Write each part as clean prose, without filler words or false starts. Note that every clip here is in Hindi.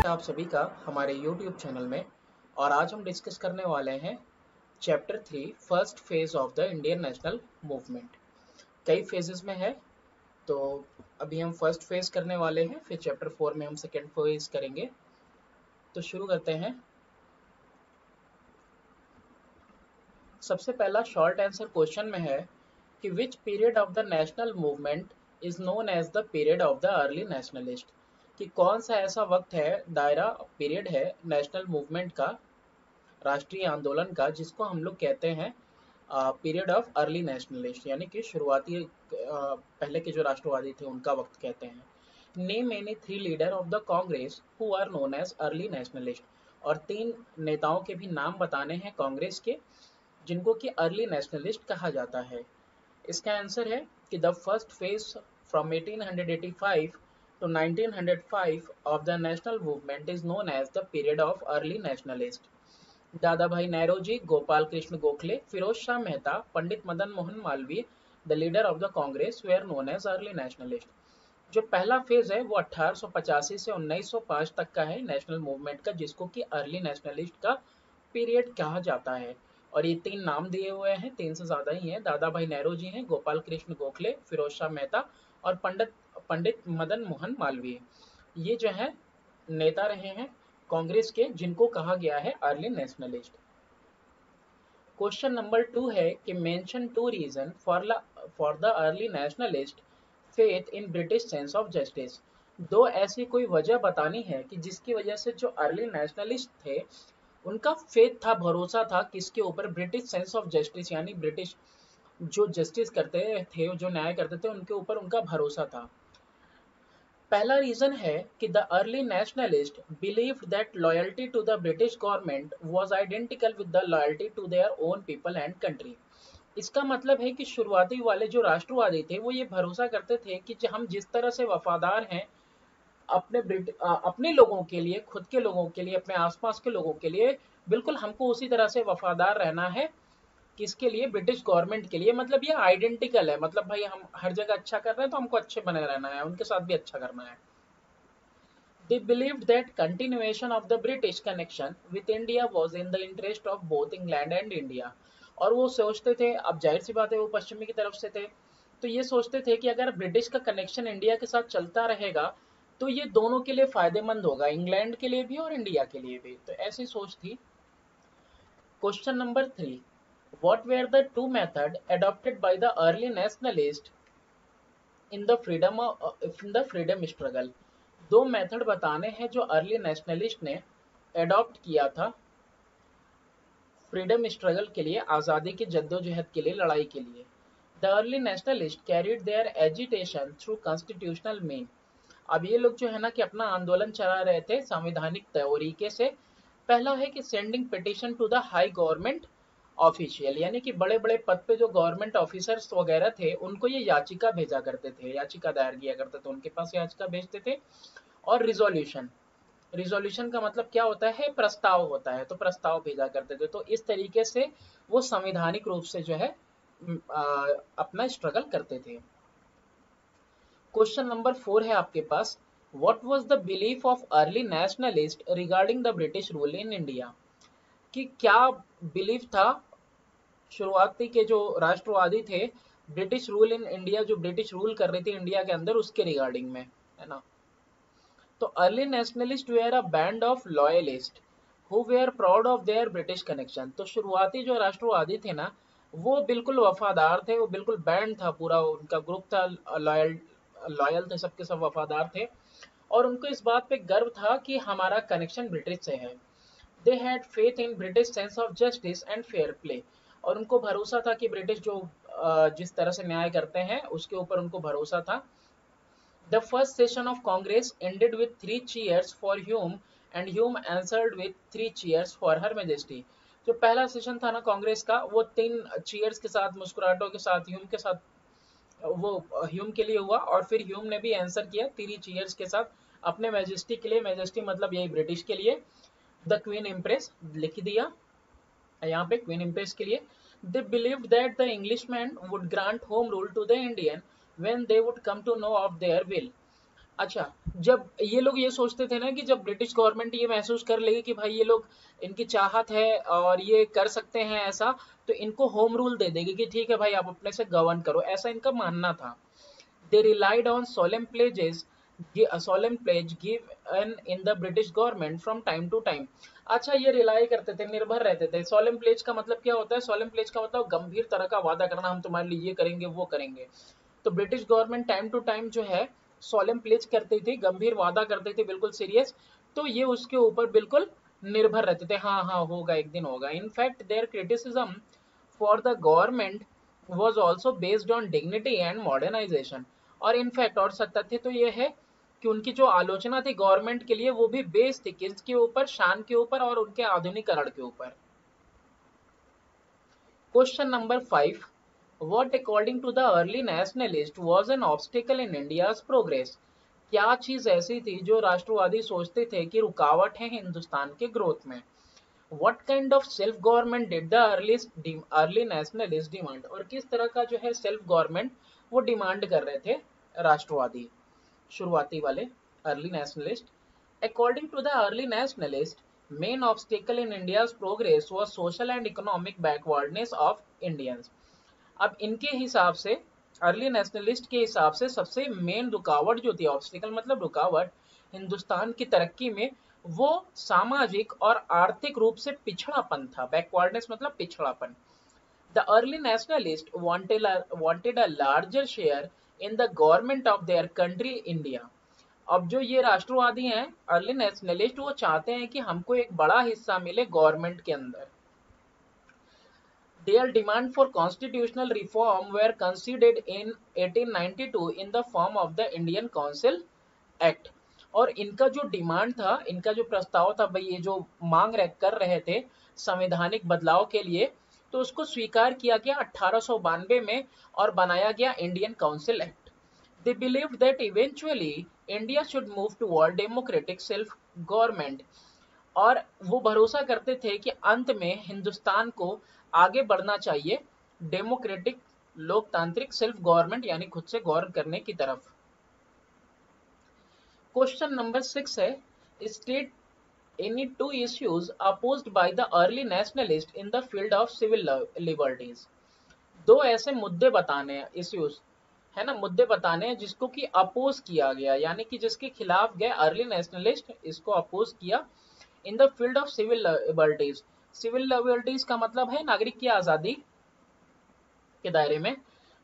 आप सभी का हमारे YouTube चैनल में। और आज हम डिस्कस करने वाले हैं chapter 3 first phase of the Indian national movement. कई फेजेस में है, तो अभी हम फर्स्ट फेज करने वाले हैं, फिर चैप्टर 4 में हम सेकेंड फेज करेंगे। तो शुरू करते हैं। सबसे पहला शॉर्ट आंसर क्वेश्चन में है कि which period of the national movement is known as the period of the early nationalist, कि कौन सा ऐसा वक्त है, दायरा पीरियड है नेशनल मूवमेंट का, राष्ट्रीय आंदोलन का, जिसको हम लोग कहते हैं पीरियड ऑफ अर्ली नेशनलिस्ट, यानी कि शुरुआती पहले के जो राष्ट्रवादी थे उनका वक्त कहते हैं। Name any 3 leader of the Congress who are known as early nationalist, और 3 नेताओं के भी नाम बताने हैं कांग्रेस के जिनको कि अर्ली नेशनलिस्ट कहा जाता है। इसका आंसर है कि the first phase from 1885 to 1905 of the national movement is known as the period of early nationalist. Dada Bhai Nehruji, Gopal Krishna Gokhale, Firoz Shah Mehta, Pandit Madan Mohan Malviya, the leader of the Congress, were known as early nationalist. जो पहला फेज है वो 1885 से 1905 तक का है नेशनल मूवमेंट का, जिसको कि अर्ली नेशनलिस्ट का पीरियड कहा जाता है। और ये 3 नाम दिए हुए हैं, 3 से ज्यादा ही हैं। दादा भाई नेहरू जी हैं, गोपाल कृष्ण गोखले, फिरोज शाह मेहता और पंडित मदन मोहन मालवीय। ये जो है नेता रहे हैं कांग्रेस के, जिनको कहा गया है अर्ली नेशनलिस्ट। क्वेश्चन नंबर 2 है कि mention 2 reason for the early nationalist faith in British sense of justice. 2 ऐसी कोई वजह बतानी है कि जिसकी वजह से जो अर्ली नेशनलिस्ट थे उनका फेथ था, भरोसा था किसके ऊपर, ब्रिटिश सेंस ऑफ जस्टिस, यानी ब्रिटिश जो जस्टिस करते थे, जो न्याय करते थे, उनके ऊपर उनका भरोसा था। पहला रीजन है कि the early nationalist believed that loyalty to the British government was identical with the loyalty to their own people and country. इसका मतलब है कि शुरुआती वाले जो राष्ट्रवादी थे वो ये भरोसा करते थे कि हम जिस तरह से वफादार हैं अपने लोगों के लिए, खुद के लोगों के लिए, अपने आसपास के लोगों के लिए, बिल्कुल हमको उसी तरह से वफादार रहना है। किसके लिए? ब्रिटिश गवर्नमेंट के लिए। मतलब ये आइडेंटिकल है, मतलब भाई हम हर जगह अच्छा कर रहे हैं तो हमको अच्छे बने रहना है, उनके साथ भी अच्छा करना है। They believed that continuation of the British connection with India was in the interest of both England and India। और वो सोचते थे, अब जाहिर सी बात है वो पश्चिमी की तरफ से थे, तो ये सोचते थे कि अगर ब्रिटिश का कनेक्शन इंडिया के साथ चलता रहेगा तो ये दोनों के लिए फायदेमंद होगा, इंग्लैंड के लिए भी और इंडिया के लिए भी। तो ऐसी सोच थी। Question number 3, what were the two methods adopted by the early nationalists in the freedom struggle. 2 method बताने हैं जो अर्ली नेशनलिस्ट ने एडॉप्ट किया था फ्रीडम स्ट्रगल के लिए, आज़ादी की जद्दोजहद के लिए, लड़ाई के लिए। The early nationalist carried their agitation through constitutional mean. अब ये लोग जो है ना कि अपना आंदोलन चला रहे थे संवैधानिक तरीके से। पहला है कि sending petition to the high government official, यानी कि बड़े बड़े पद पे जो गवर्नमेंट ऑफिसर्स वगैरह थे उनको ये याचिका भेजा करते थे, याचिका दायर किया करते थे, उनके पास याचिका भेजते थे। और रिजोल्यूशन, रिजोल्यूशन का मतलब क्या होता है? प्रस्ताव होता है, तो प्रस्ताव भेजा करते थे। तो इस तरीके से वो संवैधानिक रूप से जो है अपना स्ट्रगल करते थे। क्वेश्चन नंबर 4 है आपके पास, what was the belief of early nationalist regarding the British rule in India, कि क्या बिलीफ था शुरुआती के जो राष्ट्रवादी थे ब्रिटिश रूल इन इंडिया, जो ब्रिटिश रूल कर रही थी इंडिया के अंदर, उसके रिगार्डिंग में, है ना। तो early nationalist were a band of loyalist who were proud of their British connection. तो शुरुआती जो राष्ट्रवादी थे ना वो बिल्कुल वफादार थे, वो बिल्कुल बैंड था, पूरा उनका ग्रुप था, लॉयल लॉयल थे, सबके सब वफादार थे। और उनको इस बात पे गर्व था कि हमारा कनेक्शन ब्रिटिश से है। They had faith in British sense of justice and fair play. और उनको भरोसा था कि ब्रिटिश जो जिस तरह से न्याय करते हैं उसके ऊपर उनको भरोसा था। The first session of Congress ended with 3 cheers for Hume and Hume answered with 3 cheers for her majesty. जो पहला सेशन था ना कांग्रेस का, वो 3 चीयर्स के साथ, मुस्कुराहटों के साथ, ह्यूम के साथ, वो ह्यूम के लिए हुआ। और फिर ह्यूम ने भी आंसर किया 3 cheers के साथ अपने मैजेस्टी के लिए। मैजेस्टी मतलब यही ब्रिटिश के लिए। द क्वीन इम्प्रेस लिख दिया यहाँ पे, क्वीन इम्प्रेस के लिए। They believed that the Englishman would grant home rule to the Indian when they would come to know of their will. अच्छा, जब ये लोग ये सोचते थे ना कि जब ब्रिटिश गवर्नमेंट ये महसूस कर लेगी कि भाई ये लोग, इनकी चाहत है और ये कर सकते हैं ऐसा, तो इनको होम रूल दे देगी कि ठीक है भाई आप अपने से गवर्न करो, ऐसा इनका मानना था। They relied on solemn pledge given in the British government from time to time। अच्छा, ये रिलाई करते थे, निर्भर रहते थे। सोलेम प्लेज का मतलब क्या होता है? सोलेम प्लेज का मतलब गंभीर तरह का वादा करना, हम तुम्हारे लिए ये करेंगे वो करेंगे। तो British government time to time जो है सोलेम प्लेज करती थी, गंभीर वादा करती थी, बिल्कुल सीरियस। तो ये उसके ऊपर बिल्कुल निर्भर रहते थे, हाँ हाँ होगा, एक दिन होगा। In fact their criticism for the government was also based on dignity and modernization। और इनफैक्ट और तथ्य तो ये है कि उनकी जो आलोचना थी गवर्नमेंट के लिए वो भी बेस्ड थी किसके ऊपर? शान के ऊपर और उनके आधुनिकरण के ऊपर। Question number 5, what according to the early nationalist was an obstacle in India's progress। क्या चीज ऐसी थी जो राष्ट्रवादी सोचते थे कि रुकावट है हिंदुस्तान के ग्रोथ में? What kind of self government did the early nationalist demand? और किस तरह का जो है सेल्फ गवर्नमेंट वो डिमांड कर रहे थे राष्ट्रवादी शुरुआती वाले early nationalist? According to the early nationalist, main obstacle in India's progress was social and economic backwardness of Indians. अब इनके हिसाब से, अर्ली नेशनलिस्ट के हिसाब से सबसे मेन रुकावट जो थी, ऑब्स्टिकल मतलब रुकावट, हिंदुस्तान की तरक्की में, वो सामाजिक और आर्थिक रूप से पिछड़ापन था। बैकवर्डनेस मतलब पिछड़ापन। The early nationalist wanted a larger share in the government of their country India. अब जो ये राष्ट्रवादी हैं अर्ली नेशनलिस्ट, वो चाहते हैं कि हमको एक बड़ा हिस्सा मिले गवर्नमेंट के अंदर। Their demand for constitutional reform were considered in 1892 in the form of the Indian Council Act। और इनका जो डिमांड था, इनका जो प्रस्ताव था भाई, ये जो मांग कर रहे थे संवैधानिक बदलाव के लिए, तो उसको स्वीकार किया गया 1892 में और बनाया गया Indian council act. They believed that eventually India should move toward democratic self government। और वो भरोसा करते थे कि अंत में हिंदुस्तान को आगे बढ़ना चाहिए डेमोक्रेटिक लोकतांत्रिक सेल्फ गवर्नमेंट यानी खुद से गवर्न करने की तरफ। क्वेश्चन नंबर 6 है, state any two issues opposed by the early nationalist in the field of civil liberties. दो ऐसे मुद्दे बताने हैं, इश्यूज है ना, मुद्दे बताने हैं जिसको कि अपोज किया गया, यानी कि जिसके खिलाफ गए अर्ली नेशनलिस्ट, इसको अपोज किया in the field of civil liberties. Civil liberties का मतलब है नागरिक की आजादी के दायरे में।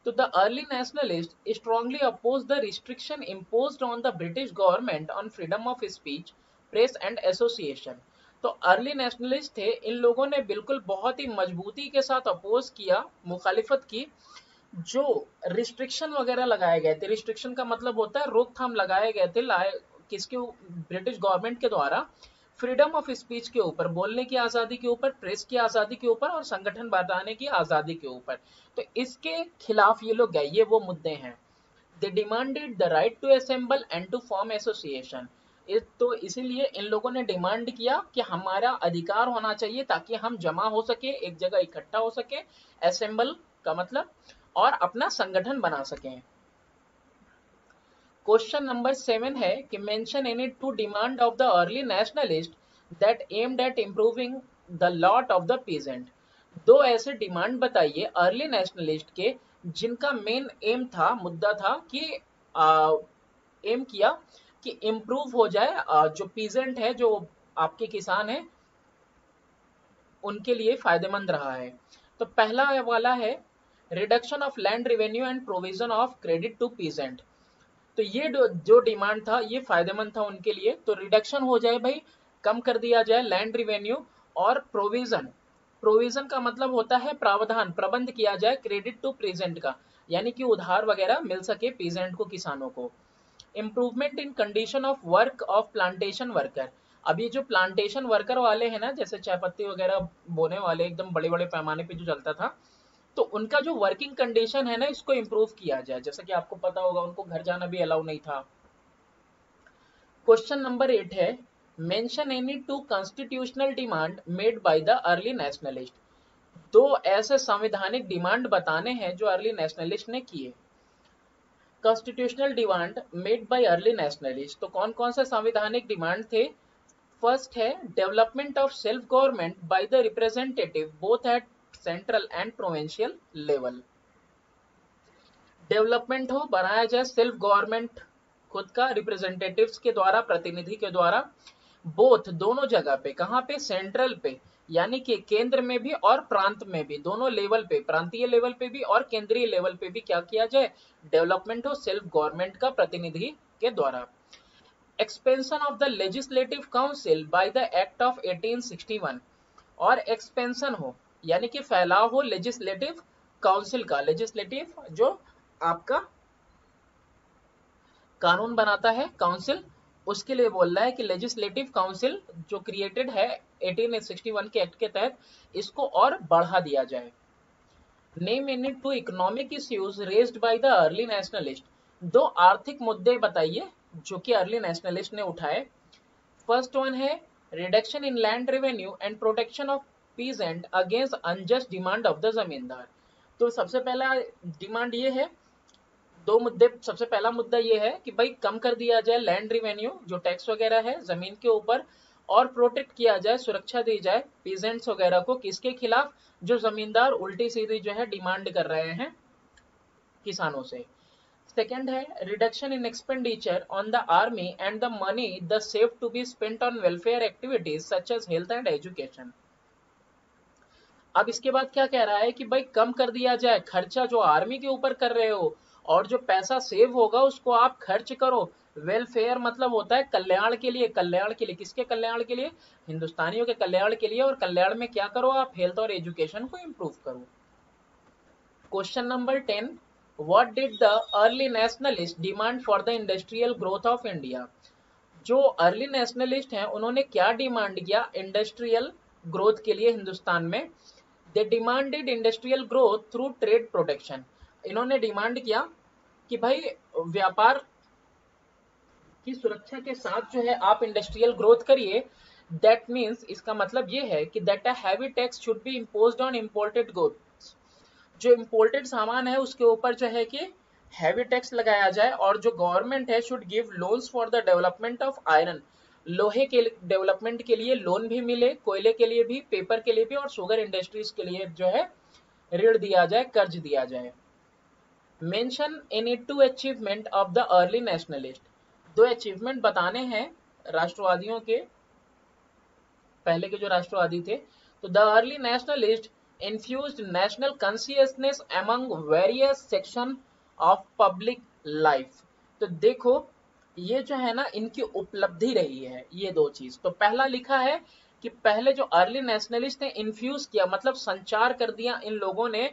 तो the early nationalist strongly oppose the restriction imposed on the British government on freedom of speech, press and association. तो अर्ली नेशनलिस्ट थे, इन लोगों ने बिल्कुल बहुत ही मजबूती के साथ अपोज किया, मुखालिफत की, जो रिस्ट्रिक्शन वगैरह लगाए गए थे। रिस्ट्रिक्शन का मतलब होता है रोकथाम लगाए गए थे, किसके? ब्रिटिश गवर्नमेंट के द्वारा फ्रीडम ऑफ स्पीच के ऊपर, बोलने की आजादी के ऊपर, प्रेस की आजादी के ऊपर और संगठन बनाने की आजादी के ऊपर। तो इसके खिलाफ ये लोग गए, ये वो मुद्दे हैं। They demanded the right to assemble and to form association. तो इसीलिए इन लोगों ने डिमांड किया कि हमारा अधिकार होना चाहिए ताकि हम जमा हो सके, एक जगह इकट्ठा हो सके, असेंबल का मतलब, और अपना संगठन बना सकें। क्वेश्चन नंबर 7 है कि mention any two demand of the early nationalist that aimed at improving the lot of the peasant. दो ऐसे डिमांड बताइए अर्ली नेशनलिस्ट के जिनका मेन एम था, मुद्दा था कि एम किया कि इम्प्रूव हो जाए जो पीजेंट है, जो आपके किसान है, उनके लिए फायदेमंद रहा है। तो पहला वाला है reduction of land revenue and provision of credit to peasant. तो ये जो डिमांड था ये फायदेमंद था उनके लिए। तो रिडक्शन हो जाए भाई, कम कर दिया जाए लैंड रिवेन्यू, और प्रोविजन, प्रोविजन का मतलब होता है प्रावधान, प्रबंध किया जाए क्रेडिट टू प्रेजेंट का, यानी कि उधार वगैरह मिल सके पीजेंट को, किसानों को। Improvement in condition of work of plantation worker. अभी जो प्लांटेशन वर्कर वाले हैं ना, जैसे चाय पत्ती वगैरह बोने वाले, एकदम बड़े बड़े पैमाने पे जो चलता था, तो उनका जो वर्किंग कंडीशन है ना, इसको इम्प्रूव किया जाए। जैसा कि आपको पता होगा उनको घर जाना भी अलाउ नहीं था। क्वेश्चन नंबर 8 है, mention any two constitutional demand made by the early nationalist. दो ऐसे संवैधानिक डिमांड बताने हैं जो अर्ली नेशनलिस्ट ने किए। Constitutional demand made by early nationalist, तो कौन कौन से संवैधानिक डिमांड थे? फर्स्ट है development of self government by the representative both at central and provincial level. Development हो, बनाया जाए सेल्फ गवर्नमेंट, खुद का रिप्रेजेंटेटिव्स के द्वारा, प्रतिनिधि के द्वारा, बोथ दोनों जगह पे, कहाँ पे? सेंट्रल पे, यानी कि केंद्र में भी और प्रांत में भी, दोनों लेवल पे, प्रांतीय लेवल पे भी और केंद्रीय लेवल पे भी क्या किया जाए? डेवलपमेंट हो सेल्फ गवर्नमेंट का प्रतिनिधि के द्वारा। Expansion of the legislative council by the act of 1861, और एक्सपेंशन हो यानी कि फैलाव हो लेजिस्लेटिव काउंसिल का, लेजिस्लेटिव जो आपका कानून बनाता है काउंसिल, उसके लिए बोल रहा है कि लेजिस्लेटिव काउंसिल जो क्रिएटेड है 1861 के एक्ट के तहत, इसको और बढ़ा दिया जाए। Name any two economic issues raised by the early nationalist, दो आर्थिक मुद्दे बताइए जो कि अर्ली नेशनलिस्ट ने उठाए। फर्स्ट वन है reduction in land revenue and protection of peasant against unjust demand of the जमींदार। तो सबसे पहला डिमांड ये है, दो मुद्दे, सबसे पहला मुद्दा ये है कि भाई कम कर दिया जाए लैंड रेवेन्यू, जो टैक्स वगैरह है जमीन के ऊपर, और प्रोटेक्ट किया जाए, सुरक्षा दी जाए पीजेंट्स वगैरह को, किसके खिलाफ? जो जमींदार उल्टी सीधी जो है डिमांड कर रहे हैं किसानों से। सेकेंड है reduction in expenditure on the army and the money the save to be spent on welfare activities such as health and education. अब इसके बाद क्या कह रहा है कि भाई कम कर दिया जाए खर्चा जो आर्मी के ऊपर कर रहे हो, और जो पैसा सेव होगा उसको आप खर्च करो वेलफेयर, मतलब होता है कल्याण के लिए। कल्याण के लिए, किसके कल्याण के लिए? हिंदुस्तानियों के कल्याण के लिए। और कल्याण में क्या करो आप? हेल्थ और एजुकेशन को इंप्रूव करो। Question number 10, what did the early nationalist demand for the industrial growth of India? जो अर्ली नेशनलिस्ट हैं उन्होंने क्या डिमांड किया इंडस्ट्रियल ग्रोथ के लिए हिंदुस्तान में? They demanded industrial growth through trade protection. इन्होंने डिमांड किया कि भाई व्यापार की सुरक्षा के साथ जो है आप इंडस्ट्रियल ग्रोथ करिए। दैट मीन्स, इसका मतलब ये है कि that a heavy tax should be imposed on imported goods, जो इम्पोर्टेड सामान है उसके ऊपर जो है कि हैवी टैक्स लगाया जाए, और जो गवर्नमेंट है should give loans for the development of iron, लोहे के डेवलपमेंट के लिए लोन भी मिले, कोयले के लिए भी, पेपर के लिए भी, और शुगर इंडस्ट्रीज के लिए जो है ऋण दिया जाए, कर्ज दिया जाए। Mention any two achievement of the early nationalist, दो अचीवमेंट बताने हैं राष्ट्रवादियों के, पहले के जो राष्ट्रवादी थे। तो the early nationalist infused national consciousness among various section of public life. तो देखो ये जो है ना इनकी उपलब्धि रही है ये दो चीज। तो पहला लिखा है कि पहले जो अर्ली नेशनलिस्ट ने इन्फ्यूज किया, मतलब संचार कर दिया इन लोगों ने,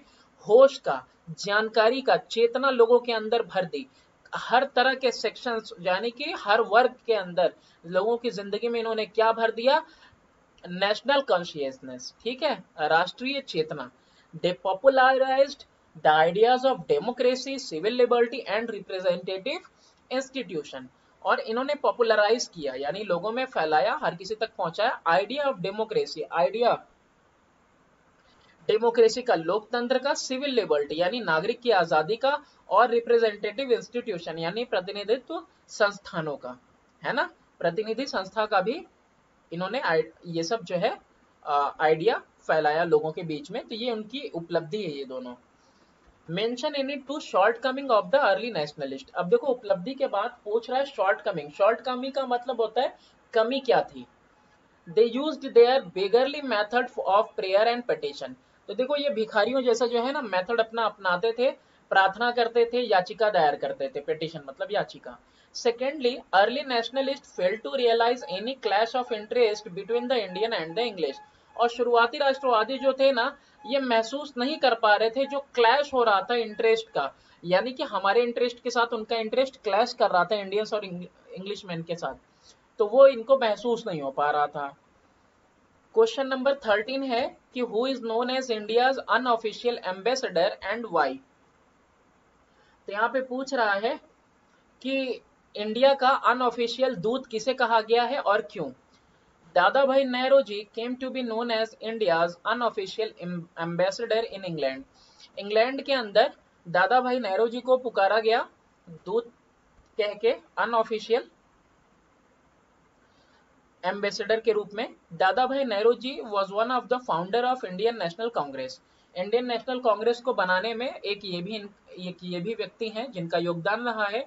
होश का, जानकारी का, चेतना लोगों के अंदर भर दी। हर तरह के सेक्शंस यानी कि हर वर्ग के अंदर लोगों की जिंदगी में इन्होंने क्या भर दिया? नेशनल कॉन्शियसनेस, ठीक है, राष्ट्रीय चेतना। They popularised the ideas of democracy, civil liberty and representative institution. और इन्होंने पॉपुलराइज किया यानी लोगों में फैलाया, हर किसी तक पहुंचाया idea of democracy, idea democracy का, लोकतंत्र का, सिविल लिबर्टी यानी नागरिक की आजादी का, और रिप्रेजेंटेटिव इंस्टीट्यूशन यानी प्रतिनिधित्व संस्थानों का, है ना, प्रतिनिधि संस्था का भी इन्होंने ये सब जो है आइडिया फैलाया लोगों के बीच में। तो ये उनकी उपलब्धि है ये दोनों। Mention any two shortcoming of the early nationalist. अब देखो उपलब्धि के बाद पूछ रहा है शॉर्ट कमिंग। शॉर्ट कमिंग का मतलब होता है कमी क्या थी? They used their beggarly method of prayer and petition. तो देखो ये भिखारियों जैसा जो है ना मेथड अपना अपनाते थे, प्रार्थना करते थे, याचिका दायर करते थे, पिटीशन मतलब याचिका। Secondly early nationalist fail to realise any clash of interest between the Indian and the English. और शुरुआती राष्ट्रवादी जो थे ना ये महसूस नहीं कर पा रहे थे जो क्लैश हो रहा था इंटरेस्ट का, यानी कि हमारे इंटरेस्ट के साथ उनका इंटरेस्ट क्लैश कर रहा था इंडियंस और इंग्लिशमैन के साथ, तो वो इनको महसूस नहीं हो पा रहा था। क्वेश्चन नंबर 13 है कि who is known as India's unofficial ambassador and why. तो यहाँ पे पूछ रहा है कि इंडिया का अनऑफिशियल दूत किसे कहा गया है और क्यों। दादा भाई Nehru came to be known as India's unofficial ambassador in England. England के अंदर दादा भाई नेहरू जी को पुकारा गया दूत कह के अनऑफिशियल एम्बेसडर के रूप में। दादा भाई Nehru ji was one of the founder of Indian National Congress. Indian National Congress को बनाने में एक ये भी व्यक्ति हैं जिनका योगदान रहा है।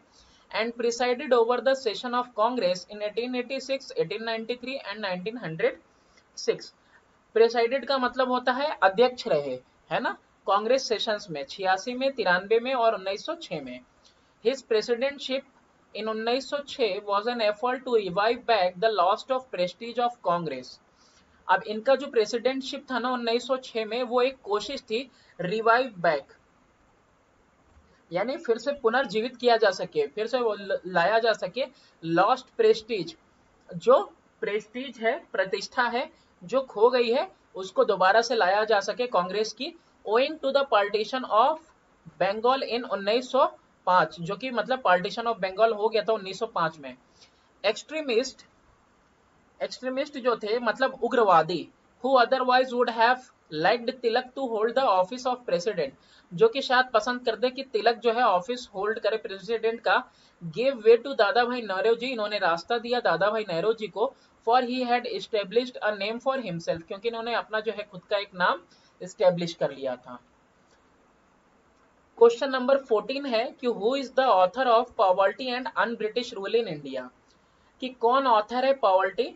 And presided over the session of Congress in 1886, 1893 and 1906। Presided का मतलब होता है अध्यक्ष रहे, है ना, कांग्रेस सेशंस में 86 में, 93 में और 1906 में। His presidency in 1906 was an effort to revive back the lost of prestige of Congress। अब इनका जो प्रेसिडेंटशिप था ना 1906 में, वो एक कोशिश थी रिवाइव बैक, यानी फिर से पुनर्जीवित किया जा सके, फिर से वो लाया जा सके लॉस्ट प्रेस्टीज, जो प्रेस्टीज है, प्रतिष्ठा है जो खो गई है, उसको दोबारा से लाया जा सके कांग्रेस की, owing to the partition of Bengal in 1905, जो कि मतलब पार्टीशन ऑफ बंगाल हो गया था 1905 में। एक्सट्रीमिस्ट जो थे मतलब उग्रवादी, who otherwise would have liked Tilak to hold the office of president, जो कि शायद पसंद करते कि तिलक जो है ऑफिस होल्ड करे प्रेसिडेंट का, गिव वे टू दादा भाई नेहरू जी, इन्होंने रास्ता दिया दादा भाई नेहरू जी को, for he had established a name for himself, क्योंकि इन्होंने अपना जो है खुद का एक नाम एस्टेब्लिश कर लिया था। क्वेश्चन नंबर 14 है कि who is the author of poverty and un British rule in India, कि कौन ऑथर है पॉवर्टी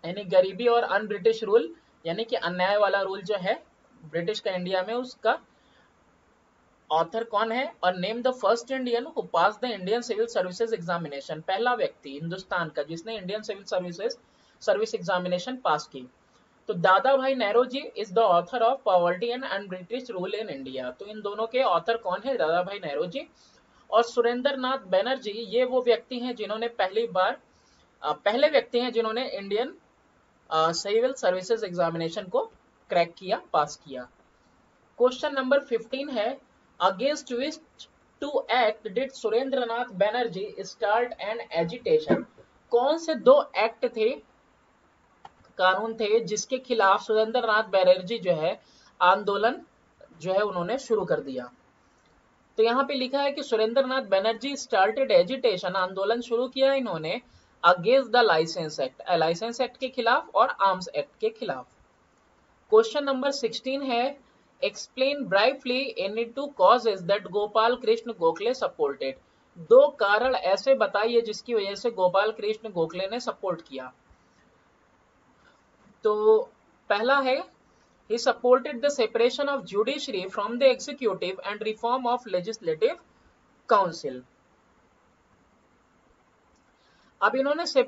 यानी गरीबी और अन ब्रिटिश रूल यानी कि अन्याय वाला रूल जो है ब्रिटिश का इंडिया में, उसका ऑथर कौन है। और name the first Indian who pass the Indian civil services examination, पहला व्यक्ति हिंदुस्तान का जिसने Indian civil service examination pass की। तो दादा भाई Nehru ji is the author of poverty and un British rule in India. तो इन दोनों के ऑथर कौन है, दादा भाई नेहरू जी। और सुरेंद्र नाथ बैनर्जी ये वो व्यक्ति हैं जिन्होंने पहले व्यक्ति हैं जिन्होंने इंडियन सिविल सर्विसेज एग्जामिनेशन को क्रैक किया, पास किया। क्वेश्चन नंबर 15 है against which two act did Surendra Nath Banerjee start an agitation, कौन से दो एक्ट थे, कानून थे जिसके खिलाफ सुरेंद्र नाथ बैनर्जी जो है आंदोलन जो है उन्होंने शुरू कर दिया। तो यहाँ पे लिखा है कि सुरेंद्र नाथ बैनर्जी स्टार्टेड एजिटेशन, आंदोलन शुरू किया इन्होंने अगेंस्ट द लाइसेंस एक्ट के खिलाफ और आर्म्स एक्ट के खिलाफ। क्वेश्चन नंबर 16 है explain briefly any two causes that Gopal Krishna Gokhale supported, दो कारण ऐसे बताइए जिसकी वजह से गोपाल कृष्ण गोखले ने सपोर्ट किया। तो पहला है he supported the separation of judiciary from the executive and reform of legislative council। अब इन्होंने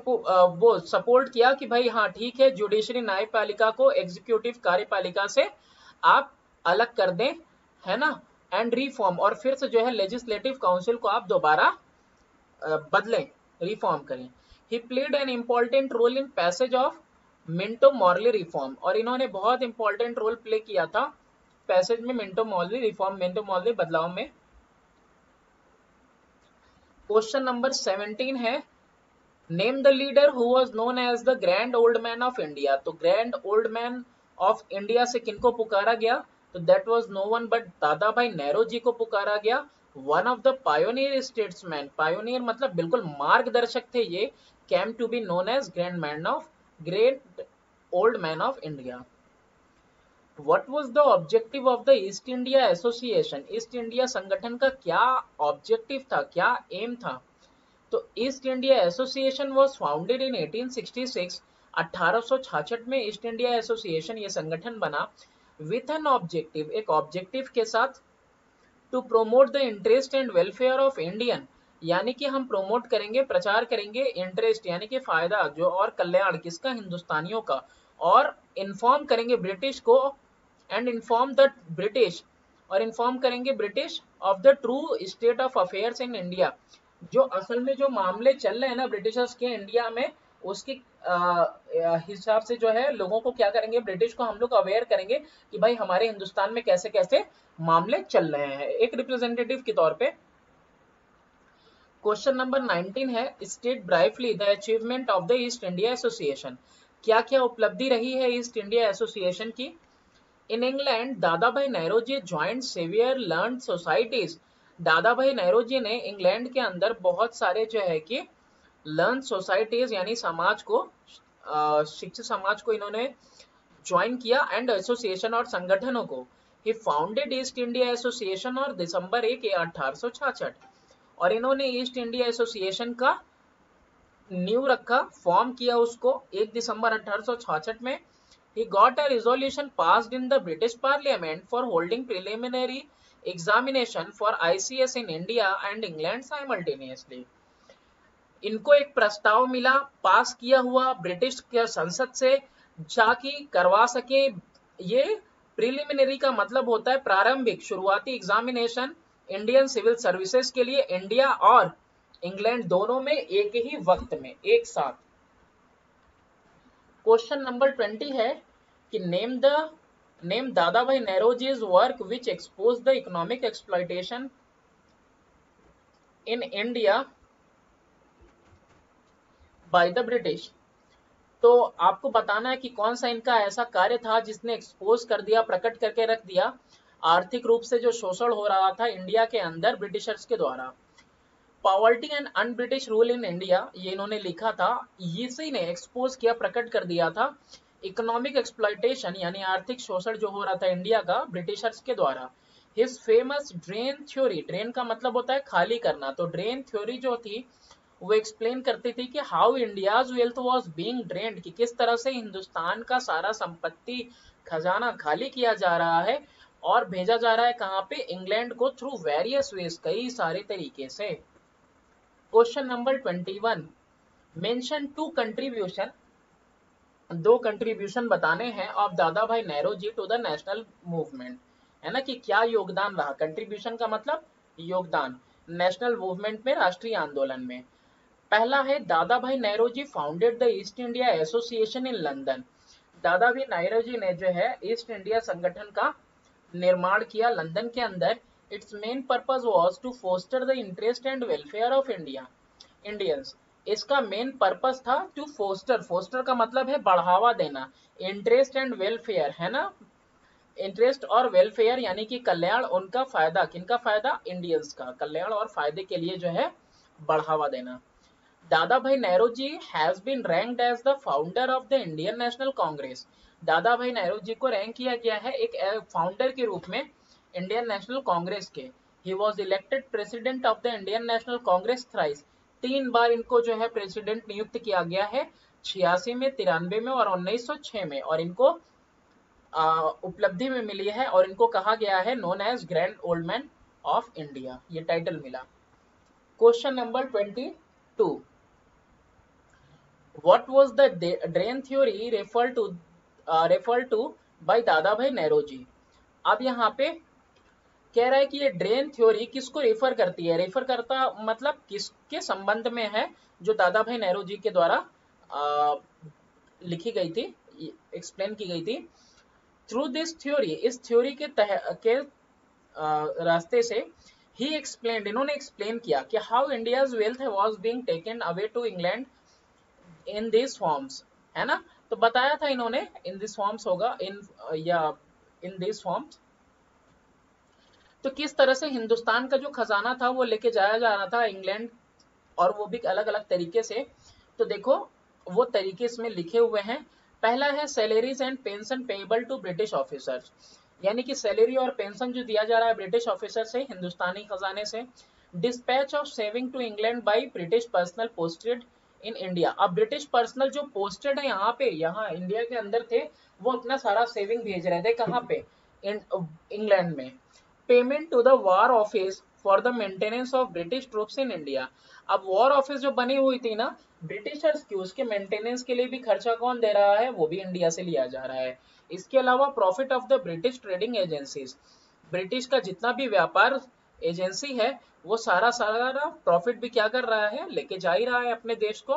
वो सपोर्ट किया कि भाई हाँ ठीक है, जुडिशरी न्यायपालिका को एग्जीक्यूटिव कार्यपालिका से आप अलग कर दें, है ना, एंड रिफॉर्म, और फिर से जो है लेजिस्लेटिव काउंसिल को आप दोबारा बदलें, रिफॉर्म करें। He played an important role in passage of Minto Morley reform, और इन्होंने बहुत इंपॉर्टेंट रोल प्ले किया था पैसेज में Minto Morley reform, Minto Morley बदलाव में। क्वेश्चन नंबर 17 है name the leader who was known as the grand old man of India. तो grand old man of India से किनको पुकारा गया, तो that was no one but Dada भाई नेहरू जी को पुकारा गया। One of the pioneer statesman, pioneer मतलब बिल्कुल मार्गदर्शक थे ये, came to be known as great old man of India. What was the objective of the East India association, East India संगठन का क्या ऑब्जेक्टिव था, क्या एम था। तो East India association was founded in 1866, 1866 में ईस्ट इंडिया एसोसिएशन ये संगठन बना विथ एन ऑब्जेक्टिव, एक ऑब्जेक्टिव के साथ, to promote the interest and welfare of Indian, यानी कि हम प्रोमोट करेंगे, प्रचार करेंगे इंटरेस्ट यानी कि फायदा जो और कल्याण किसका, हिंदुस्तानियों का, और इन्फॉर्म करेंगे ब्रिटिश को एंड इन्फॉर्म द ब्रिटिश, और इन्फॉर्म करेंगे British of the true state of affairs in India, जो असल में जो मामले चल रहे हैं ना ब्रिटिशर्स के इंडिया में, उसके हिसाब से जो है लोगों को क्या करेंगे, ब्रिटिश को हम लोग अवेयर करेंगे कि भाई हमारे हिंदुस्तान में कैसे कैसे मामले चल रहे हैं, एक रिप्रेजेंटेटिव के तौर पे। क्वेश्चन नंबर 19 है state briefly the achievement of the East India Association, क्या क्या उपलब्धि रही है ईस्ट इंडिया एसोसिएशन की। इन इंग्लैंड दादा भाई नेहरू जी ज्वाइंट सेवियर लर्न सोसाइटीज दादा भाई नेहरू ने इंग्लैंड के अंदर बहुत सारे जो है कि लर्न सोसाइटीज यानी समाज को शिक्षित समाज को इन्होंने ज्वाइन किया एंड एसोसिएशन और संगठनों को। ही फाउंडेड ईस्ट इंडिया एसोसिएशन और दिसंबर 1866 और इन्होंने ईस्ट इंडिया एसोसिएशन का नींव रखा, फॉर्म किया उसको 1 दिसंबर 1866 में। He got a resolution passed in the British Parliament for holding preliminary examination for ICS in India and England simultaneously. इनको एक प्रस्ताव मिला, पास किया हुआ ब्रिटिश के संसद से, ताकि करवा सके ये प्रिलिमिनरी का मतलब होता है प्रारंभिक शुरुआती एग्जामिनेशन इंडियन सिविल सर्विसेज के लिए इंडिया और इंग्लैंड दोनों में एक ही वक्त में एक साथ। क्वेश्चन नंबर 20 है कि name Dada Bhai Nehruji's work which expose the economic exploitation in India by the British. तो आपको बताना है कि कौन सा इनका ऐसा कार्य था जिसने एक्सपोज कर दिया, प्रकट करके रख दिया आर्थिक रूप से जो शोषण हो रहा था इंडिया के अंदर ब्रिटिशर्स के द्वारा। Poverty and un British rule in India, ये इन्होंने लिखा था, इसी ने एक्सपोज किया, प्रकट कर दिया था इकोनॉमिक एक्सप्लॉयटेशन यानी आर्थिक शोषण जो हो रहा था इंडिया का ब्रिटिशर्स के द्वारा। His famous drain theory, drain का मतलब होता है खाली करना, तो ड्रेन थ्योरी जो थी वो एक्सप्लेन करती थी कि how India's wealth was being drained, कि किस तरह से हिंदुस्तान का सारा संपत्ति खजाना खाली किया जा रहा है और भेजा जा रहा है कहाँ पे, इंग्लैंड को, थ्रू वेरियस वेज, कई सारे तरीके से। Question number 21, mention two contribution, दो कंट्रीब्यूशन बताने हैं ऑफ दादा भाई Nehru ji to the national movement, है ना, कि क्या योगदान रहा। कंट्रीब्यूशन का मतलब योगदान नेशनल मूवमेंट में, राष्ट्रीय आंदोलन में। पहला है दादा भाई Nehru ji founded the East India Association in London. Dada भाई नेहरू जी ने जो है ईस्ट इंडिया संगठन का निर्माण किया लंदन के अंदर। Its main purpose was to foster the interest and welfare of Indians. इसका मेन पर्पस था टू फोस्टर, फोस्टर का मतलब है बढ़ावा देना, इंटरेस्ट एंड वेलफेयर, है ना, इंटरेस्ट और वेलफेयर यानी कि कल्याण, उनका फायदा, किनका फायदा, इंडियंस का कल्याण और फायदे के लिए जो है बढ़ावा देना। दादा भाई Nehru ji has been ranked as the founder of the Indian National Congress. Dada भाई नेहरू जी को रैंक किया गया है एक फाउंडर के रूप में इंडियन नेशनल कांग्रेस के। He was elected president of the Indian National Congress thrice, 3 बार इनको जो है प्रेसिडेंट नियुक्त किया गया है, 86 में, 93 में और 1906 में, और इनको उपलब्धि में मिली है और इनको कहा गया है known as grand old man of India, ये टाइटल मिला। Question number 22, what was the drain theory referred to by दादा भाई नेहरू जी। अब यहाँ पे कह रहा है कि ये ड्रेन थ्योरी किसको रेफर करती है, रेफर करता मतलब किसके संबंध में है, जो दादा भाई नेहरू जी के द्वारा लिखी गई थी, एक्सप्लेन की गई थी। थ्रू दिस थ्योरी, इस थ्योरी के रास्ते से, ही एक्सप्लेन्ड, इन्होंने एक्सप्लेन किया कि how India's wealth was being taken away to England in this forms, है ना, तो बताया था इन्होंने इन दिस फॉर्म्स होगा, इन दिस फॉर्म्स, तो किस तरह से हिंदुस्तान का जो खजाना था वो लेके जाया जा रहा था इंग्लैंड, और वो भी अलग अलग तरीके से। तो देखो वो तरीके इसमें लिखे हुए हैं। पहला है salaries and pension payable to British officers, यानी कि सैलरी और पेंशन जो दिया जा रहा है ब्रिटिश ऑफिसर से हिंदुस्तानी खजाने से। Dispatch of saving to England by British personal posted in India, अब ब्रिटिश पर्सनल जो पोस्टेड है यहाँ पे, यहाँ इंडिया के अंदर थे, वो अपना सारा सेविंग भेज रहे थे कहाँ पे, इंग्लैंड में। Payment to the war office for the maintenance of British troops in India, अब वॉर ऑफिस जो बनी हुई थी ना ब्रिटिशर्स की, उसके मेंटेनेंस के लिए भी खर्चा कौन दे रहा है, वो भी इंडिया से लिया जा रहा है। इसके अलावा profit of the British trading agencies, British का जितना भी व्यापार एजेंसी है वो सारा सारा प्रॉफिट भी क्या कर रहा है, लेके जा ही रहा है अपने देश को।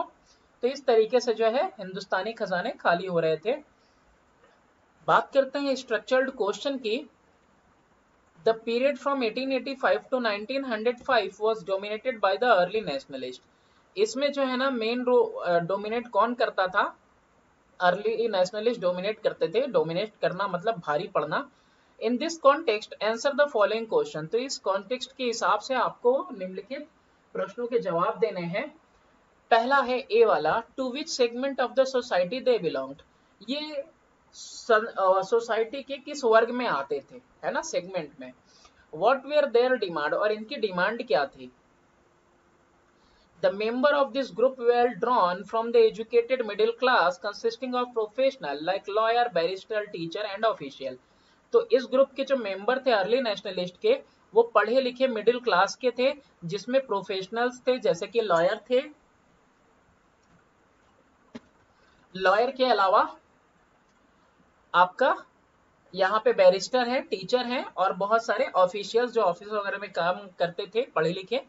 तो इस तरीके से जो है हिंदुस्तानी खजाने खाली हो रहे थे। बात करते हैं स्ट्रक्चर्ड क्वेश्चन की। The period from 1885 to 1905 was dominated by the early nationalist, इसमें जो है ना मेन डोमिनेट कौन करता था, अर्ली नेशनलिस्ट डोमिनेट करते थे। डोमिनेट करना मतलब भारी पड़ना। In this context answer the following question. तो इस कॉन्टेक्स्ट के हिसाब से आपको निम्नलिखित प्रश्नों के जवाब देने हैं। पहला है ए वाला, to which segment of the society they belonged. ये सोसाइटी के किस वर्ग में आते थे, है ना, सेगमेंट में। व्हाट वेयर देयर डिमांड, और इनकी डिमांड क्या थी। The member of this group were drawn from the educated middle class consisting of professional like lawyer, barrister, teacher and official। तो इस ग्रुप के जो मेंबर थे अर्ली नेशनलिस्ट के, वो पढ़े लिखे मिडिल क्लास के थे, जिसमें प्रोफेशनल्स थे जैसे कि लॉयर थे, लॉयर के अलावा आपका यहाँ पे बैरिस्टर है, टीचर है और बहुत सारे ऑफिशियल्स जो ऑफिस वगैरह में काम करते थे, पढ़े लिखे।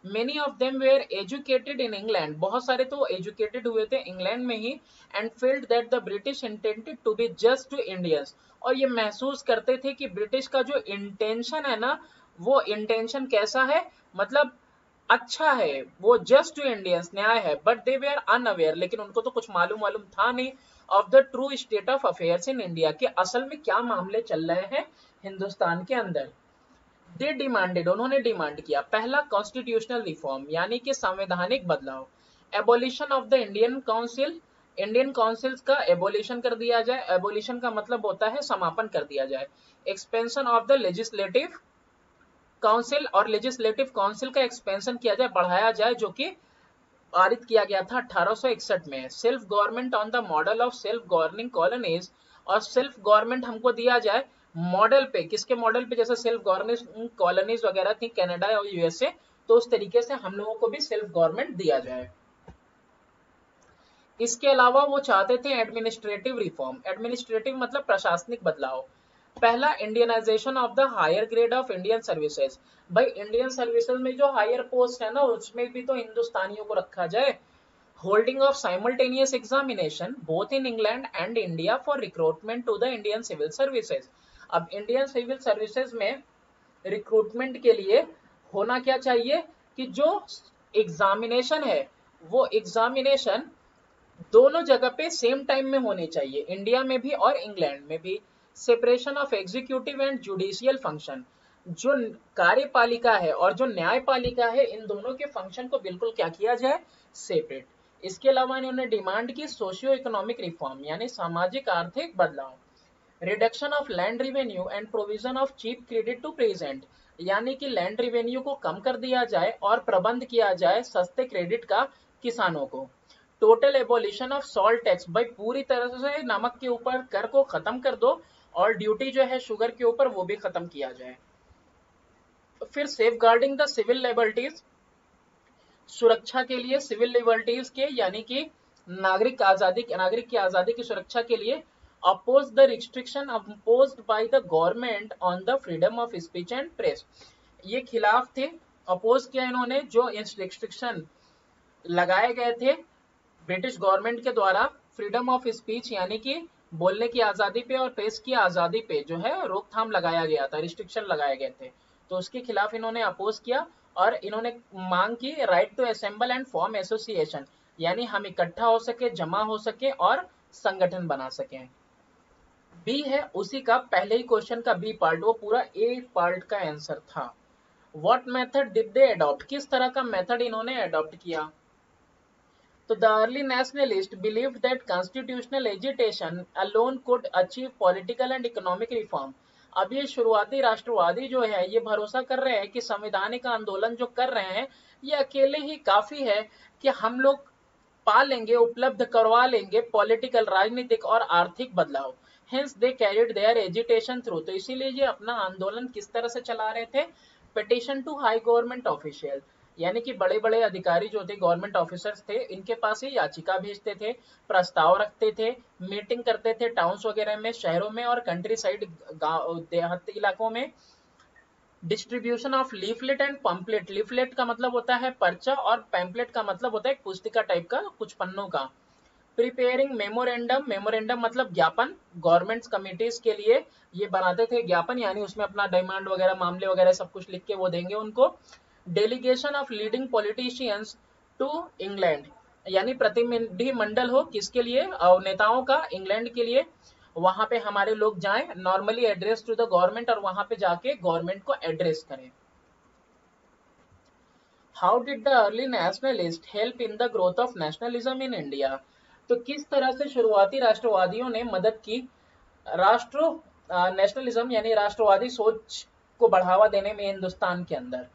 Many of them were educated in England, बहुत सारे तो एजुकेटेड हुए थे इंग्लैंड में ही। And felt that the British intended to be just to Indians, और ये महसूस करते थे कि ब्रिटिश का जो इंटेंशन है ना, वो इंटेंशन कैसा है, मतलब अच्छा है, वो जस्ट टू इंडियंस, न्याय है। बट दे वेयर अनअवेयर, लेकिन उनको तो कुछ मालूम था नहीं of the true state of affairs in India, के असल में क्या मामले चल रहे हैं हिंदुस्तान के अंदर। दे डिमांडेड, उन्होंने डिमांड किया, पहला कॉन्स्टिट्यूशनल रिफॉर्म यानी कि संवैधानिक बदलाव। Abolition of the Indian council, Indian council का एबोलिशन कर दिया जाए। एबोलिशन का मतलब होता है समापन कर दिया जाए। Expansion of the legislative council, और लेजिस्लेटिव काउंसिल का एक्सपेंशन किया जाए, बढ़ाया जाए, जो कि पारित किया गया था 1861 में। Self government on the model of self governing colonies, और सेल्फ गवर्नमेंट हमको दिया जाए मॉडल पे, किसके मॉडल पे, जैसे सेल्फ गवर्निंग कॉलोनीज वगैरह थी कनाडा और यूएसए, तो उस तरीके से हम लोगों को भी सेल्फ गवर्नमेंट दिया जाए। इसके अलावा वो चाहते थे एडमिनिस्ट्रेटिव रिफॉर्म, एडमिनिस्ट्रेटिव मतलब प्रशासनिक बदलाव। पहला Indianisation of the higher grade of Indian services, भाई इंडियन सर्विसेज में जो हायर पोस्ट है ना, उसमें भी तो हिंदुस्तानियों को रखा जाए। Holding of simultaneous examination both in England and India for recruitment to the Indian civil services. अब इंडियन सिविल सर्विसेज में रिक्रूटमेंट के लिए होना क्या चाहिए कि जो एग्जामिनेशन है, वो एग्जामिनेशन दोनों जगह पे सेम टाइम में होने चाहिए, इंडिया में भी और इंग्लैंड में भी। Separation of executive and judicial function, जो कार्यपालिका है और जो न्यायपालिका है, इन दोनों के फंक्शन को बिल्कुल क्या किया जाए, सेपरेट। इसके अलावा इन्होंने डिमांड की सोशियो इकोनॉमिक रिफॉर्म यानी सामाजिक आर्थिक बदलाव। Reduction of land revenue and provision of cheap credit to peasant, यानी कि लैंड रिवेन्यू को कम कर दिया जाए और प्रबंध किया जाए सस्ते क्रेडिट का किसानों को। Total abolition of salt tax, भाई पूरी तरह से नमक के ऊपर कर को खत्म कर दो, और ड्यूटी जो है शुगर के ऊपर वो भी खत्म किया जाए। फिर safeguarding the civil liberties, सुरक्षा के लिए सिविल लिबर्टीज के यानी कि नागरिक की आजादी की सुरक्षा के लिए। Oppose the restriction opposed by the government on the freedom of speech and press, ये खिलाफ थे, अपोज किया इन्होंने जो रिस्ट्रिक्शन लगाए गए थे ब्रिटिश गवर्नमेंट के द्वारा फ्रीडम ऑफ स्पीच यानी कि बोलने की आजादी पे और प्रेस की आजादी पे जो है रोकथाम लगाया गया था, रिस्ट्रिक्शन लगाए गए थे, तो उसके खिलाफ इन्होंने अपोज किया। और इन्होंने मांग की right to assemble and form association, यानी हम इकट्ठा हो सके, जमा हो सके और संगठन बना सके। बी है उसी का पहले ही क्वेश्चन का बी पार्ट, वो पूरा ए पार्ट का आंसर था। What method did they adopt, किस तरह का मेथड इन्होंने अडॉप्ट किया। तो the early nationalists believed that constitutional agitation alone could achieve political and economic reform। अब ये शुरुआती राष्ट्रवादी जो है ये भरोसा कर रहे हैं कि संवैधानिक आंदोलन जो कर रहे हैं ये अकेले ही काफी है कि हम लोग पा लेंगे, उपलब्ध करवा लेंगे पॉलिटिकल, राजनीतिक और आर्थिक बदलाव। Hence they carried their agitation through, तो इसीलिए ये अपना आंदोलन किस तरह से चला रहे थे, petition to high government official, यानी कि बड़े बड़े अधिकारी जो थे, गवर्नमेंट ऑफिसर्स थे, इनके पास ही याचिका भेजते थे, प्रस्ताव रखते थे, मीटिंग करते थे टाउन्स वगैरह में, शहरों में और कंट्री साइड गाँव देहाती इलाकों में। Distribution of leaflet and pamphlet, leaflet का मतलब होता है पर्चा और पैम्पलेट का मतलब होता है पुस्तिका टाइप का, कुछ पन्नों का। प्रिपेयरिंग मेमोरेंडम, मेमोरेंडम मतलब ज्ञापन, गवर्नमेंट कमिटीज के लिए ये बनाते थे ज्ञापन, यानी उसमें अपना डिमांड वगैरह, मामले वगैरह सब कुछ लिख के वो देंगे उनको। Delegation of leading politicians to England, यानी प्रतिनिधि मंडल हो किसके लिए, नेताओं का इंग्लैंड के लिए। वहां पे हमारे लोग जाएं, normally address to the government, और वहां पे जाके गवर्नमेंट को एड्रेस करें। How did the early nationalist help in the growth of nationalism in India? तो किस तरह से शुरुआती राष्ट्रवादियों ने मदद की राष्ट्र नेशनलिज्म यानी राष्ट्रवादी सोच को बढ़ावा देने में हिंदुस्तान के अंदर?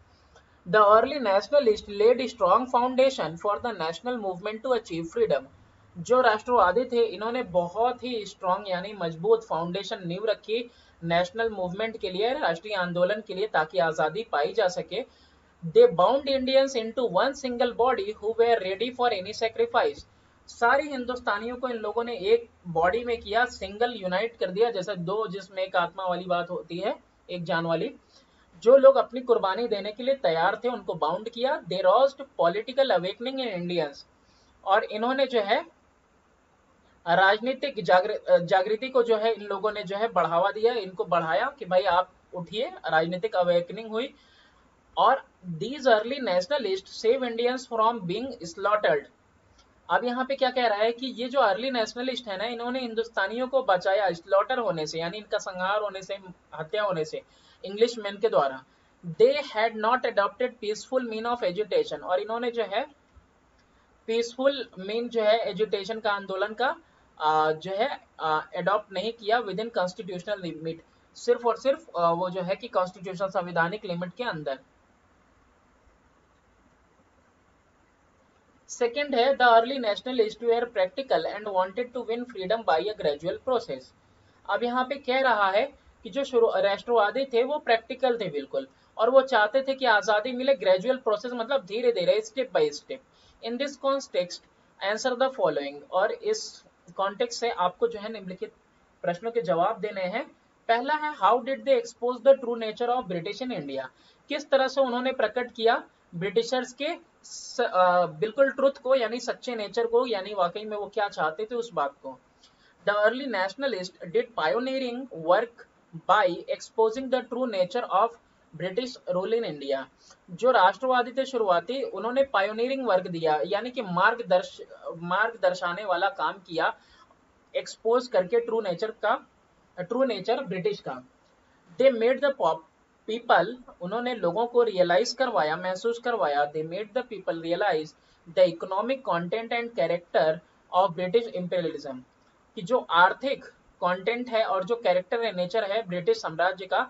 The early nationalist laid strong foundation for the national movement to achieve freedom. जो राष्ट्रवादी थे इन्होंने बहुत ही स्ट्रॉन्ग यानी मजबूत फाउंडेशन नींव रखी नेशनल मूवमेंट के लिए, राष्ट्रीय आंदोलन के लिए, ताकि आजादी पाई जा सके। They bound Indians into one single body who were ready for any sacrifice. सारी हिंदुस्तानियों को इन लोगों ने एक बॉडी में किया, सिंगल यूनाइट कर दिया, जैसे दो जिसमें एक आत्मा वाली बात होती है, एक जान वाली। जो लोग अपनी कुर्बानी देने के लिए तैयार थे उनको बाउंड किया। They roused political awakening in Indians. और इन्होंने जो है राजनीतिक जागृति को जो है इन लोगों ने जो है बढ़ावा दिया, इनको बढ़ाया कि भाई आप उठिए, राजनीतिक अवेकनिंग हुई। और these early nationalists save Indians from being slaughtered. अब यहाँ पे क्या कह रहा है कि ये जो अर्ली नेशनलिस्ट है ना, इन्होंने हिंदुस्तानियों को बचाया स्लॉटर होने से, यानी इनका संहार होने से, हत्या होने से इंग्लिश मैन के द्वारा। They had not adopted peaceful mean of agitation. और इन्होंने जो है पीसफुल मीन जो है एजुटेशन का, आंदोलन का जो है अडॉप्ट नहीं किया विद इन कॉन्स्टिट्यूशनल लिमिट, सिर्फ और सिर्फ वो जो है कि कॉन्स्टिट्यूशनल संवैधानिक लिमिट के अंदर। सेकेंड है the early nationalist were practical and wanted to win freedom by a gradual process. अब यहाँ पे कह रहा है कि जो राष्ट्रवादी थे वो प्रैक्टिकल थे बिल्कुल, और वो चाहते थे कि आजादी मिले ग्रेजुअल प्रोसेस, मतलब धीरे धीरे, step by step. In this context answer the following. और इस कॉन्टेक्स्ट से आपको जो है निम्नलिखित प्रश्नों के जवाब देने हैं। पहला है how did they expose the true nature of British in India? किस तरह से उन्होंने प्रकट किया ब्रिटिशर्स के बिल्कुल ट्रुथ को, यानी सच्चे नेचर को, यानी वाकई में वो क्या चाहते थे उस बात को। The early nationalist did pioneering work by exposing the true nature of British rule in India. जो राष्ट्रवादी थे शुरुआती, उन्होंने पायोनियरिंग वर्क दिया, यानी कि मार्ग दर्शाने वाला काम किया, एक्सपोज करके ट्रू नेचर ब्रिटिश का। दे मेड द पीपल, उन्होंने लोगों को रियलाइज करवाया, महसूस करवाया। They made the people realise the economic content and character of British imperialism, कि जो आर्थिक कंटेंट है और जो कैरेक्टर है, नेचर है ब्रिटिश साम्राज्य का,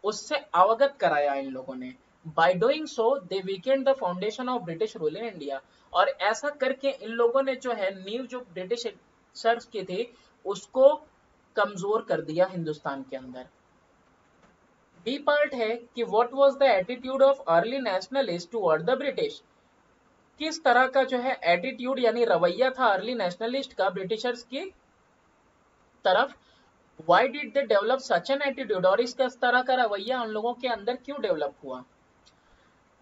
उससे अवगत कराया इन लोगों ने। By doing so they Weeknd the foundation of British rule in India. और ऐसा करके इन लोगों ने जो है नींव जो ब्रिटिश सर्च की थी उसको कमजोर कर दिया हिंदुस्तान के अंदर। बी पार्ट है कि what was the attitude of early nationalist toward the British? किस तरह का जो है एटीट्यूड यानी रवैया था अर्ली नेशनलिस्ट का ब्रिटिशर्स की तरफ। Why did they develop such an attitude? और इस तरह का रवैया उन लोगों के अंदर क्यों डेवलप हुआ?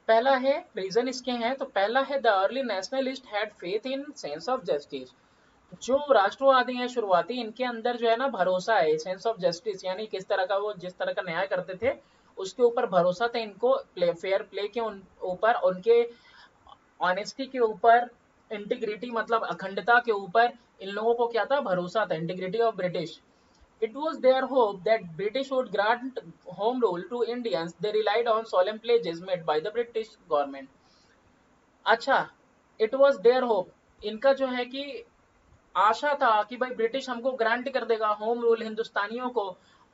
पहला है रीजन इसके हैं, तो पहला है the early nationalist had faith in sense of justice. जो राष्ट्रवादी हैं शुरुआती, इनके अंदर जो है ना भरोसा है, सेंस ऑफ जस्टिस, यानी किस तरह का वो जिस तरह का न्याय करते थे उसके ऊपर भरोसा था इनको, फेयर प्ले के ऊपर, उनके ऑनेस्टी के ऊपर, इंटीग्रिटी मतलब अखंडता के ऊपर इन लोगों को क्या था, भरोसा था, integrity of British. It was their hope that British would grant home rule to Indians. They relied on solemn pledges made by the British government. अच्छा, it was their hope, इनका जो है कि आशा था कि भाई ब्रिटिश हमको ग्रांट कर देगा होम रूल हिंदुस्तानियों को,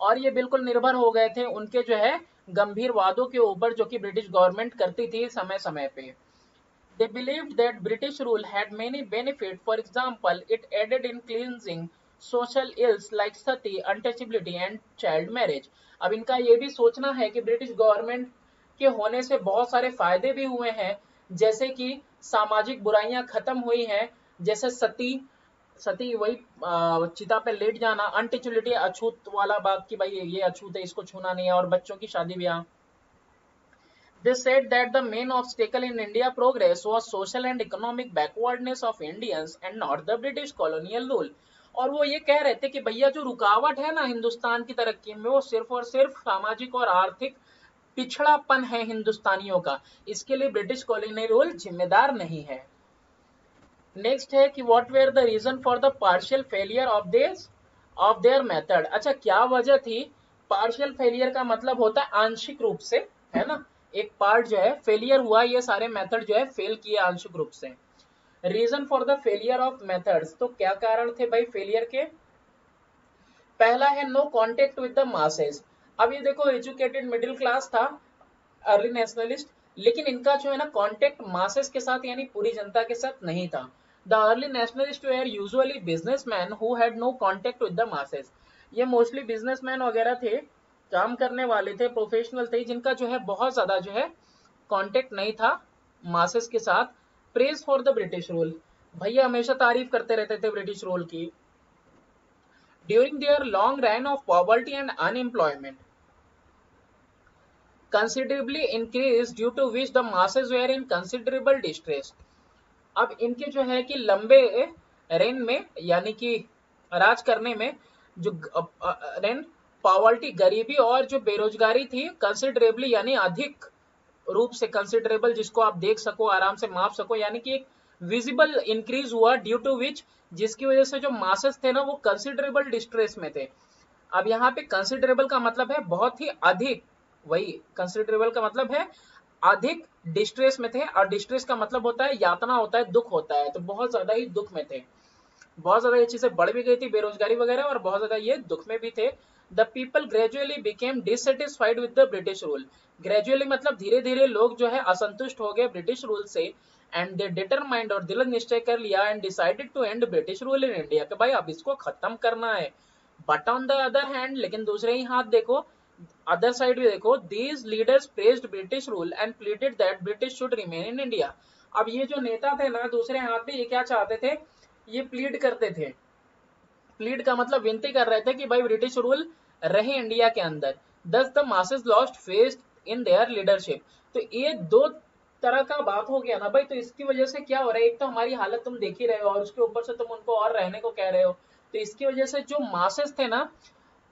और ये बिल्कुल निर्भर हो गए थे उनके जो है गंभीर वादों के ऊपर जो कि ब्रिटिश गवर्नमेंट करती थी समय समय पे। They believed that British rule had many benefits. For example, it aided in cleansing social ills like sati, untouchability and child marriage. अब इनका ये भी सोचना है कि ब्रिटिश गवर्नमेंट के होने से बहुत सारे फायदे भी हुए हैं, जैसे कि सामाजिक बुराइयां खत्म हुई हैं, जैसे सती वही चिता पे लेट जाना, अनटचबिलिटी अछूत वाला बात कि भाई ये अछूत है इसको छूना नहीं है, और बच्चों की शादी ब्याह। They said that the main obstacle in India progress was social and economic backwardness of Indians and not the British colonial rule. और वो ये कह रहे थे कि भैया जो रुकावट है ना हिंदुस्तान की तरक्की में, वो सिर्फ और सिर्फ सामाजिक और आर्थिक पिछड़ापन है हिंदुस्तानियों का, इसके लिए ब्रिटिश कॉलोनियल रूल जिम्मेदार नहीं है। नेक्स्ट है कि what were the reason for the partial failure of this of their method. अच्छा, क्या वजह थी? पार्शियल फेलियर का मतलब होता है आंशिक रूप से, है ना, एक पार्ट जो है फेलियर हुआ, ये सारे मेथड जो है फेल किए आंशिक रूप से। Reason for the failure of methods, तो क्या कारण थे भाई फेलियर के? पहला है no contact with the masses. अब ये देखो, एजुकेटेड मिडिल क्लास था अर्ली नेशनलिस्ट, लेकिन इनका जो है ना कांटेक्ट मासेस के साथ यानी पूरी जनता के साथ नहीं था। The early nationalist were usually businessman who had no contact with the masses. ये मोस्टली बिजनेसमैन वगैरह थे, काम करने वाले थे, प्रोफेशनल थे, जिनका जो है बहुत ज्यादा जो है कांटेक्ट नहीं था मासेस के साथ। Praise for the British rule, भैया हमेशा तारीफ करते रहते थे ब्रिटिश रूल की। During their long run of poverty and unemployment considerably increased due to which the masses were in considerable distress। अब इनके जो है कि लंबे रेन में यानी कि राज करने में जो रेन पॉवर्टी गरीबी और जो बेरोजगारी थी कंसिडरेबली यानी अधिक रूप से, कंसिडरेबल जिसको आप देख सको, आराम से माप सको, यानी कि एक विजिबल इंक्रीज हुआ ड्यू टू विच, जिसकी वजह से जो मासेस थे ना वो कंसिडरेबल डिस्ट्रेस में थे। अब यहाँ पे कंसिडरेबल का मतलब है बहुत ही अधिक, वही कंसिडरेबल का मतलब है अधिक डिस्ट्रेस में थे, और डिस्ट्रेस का मतलब होता है यातना होता है, दुख होता है, तो बहुत ज्यादा ही दुख में थे, बहुत ज्यादा ये चीजें बढ़ भी गई थी बेरोजगारी वगैरह, और बहुत ज्यादा ये दुख में भी थे। The people gradually became dissatisfied with the British rule. Gradually मतलब धीरे धीरे लोग जो है असंतुष्ट हो गए ब्रिटिश रूल से। एंड दे डिटरमाइंड, और दृढ़ निश्चय कर लिया, and decided to end British rule in India, कि भाई अब इसको खत्म करना है। But on the other hand, लेकिन दूसरे ही हाथ देखो, अदर साइड भी देखो, these leaders praised British rule and pleaded that British should remain in India. अब ये जो नेता थे ना दूसरे हाथ पे, ये क्या चाहते थे? ये प्लीड करते थे, प्लीड का मतलब विनती कर रहे थे कि भाई ब्रिटिश रूल रहे इंडिया के अंदर। दस the masses lost fest in their leadership. तो ये दो तरह का बात हो गया ना भाई, तो इसकी वजह से क्या हो रहा है, एक तो हमारी हालत तुम देख ही रहे हो, और उसके ऊपर से तुम उनको और रहने को कह रहे हो। तो इसकी वजह से जो मासेस थे ना,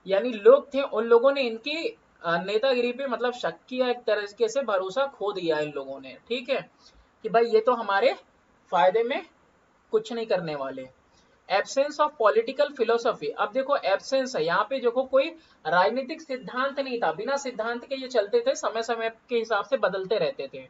यानी लोग थे, उन लोगों ने इनकी नेतागिरी पे मतलब शक किया, एक तरीके से भरोसा खो दिया इन लोगों ने, ठीक है, कि भाई ये तो हमारे फायदे में कुछ नहीं करने वाले। एब्सेंस ऑफ पॉलिटिकल फिलोसफी, अब देखो एब्सेंस है यहाँ पे, देखो कोई राजनीतिक सिद्धांत नहीं था, बिना सिद्धांत के ये चलते थे, समय समय के हिसाब से बदलते रहते थे।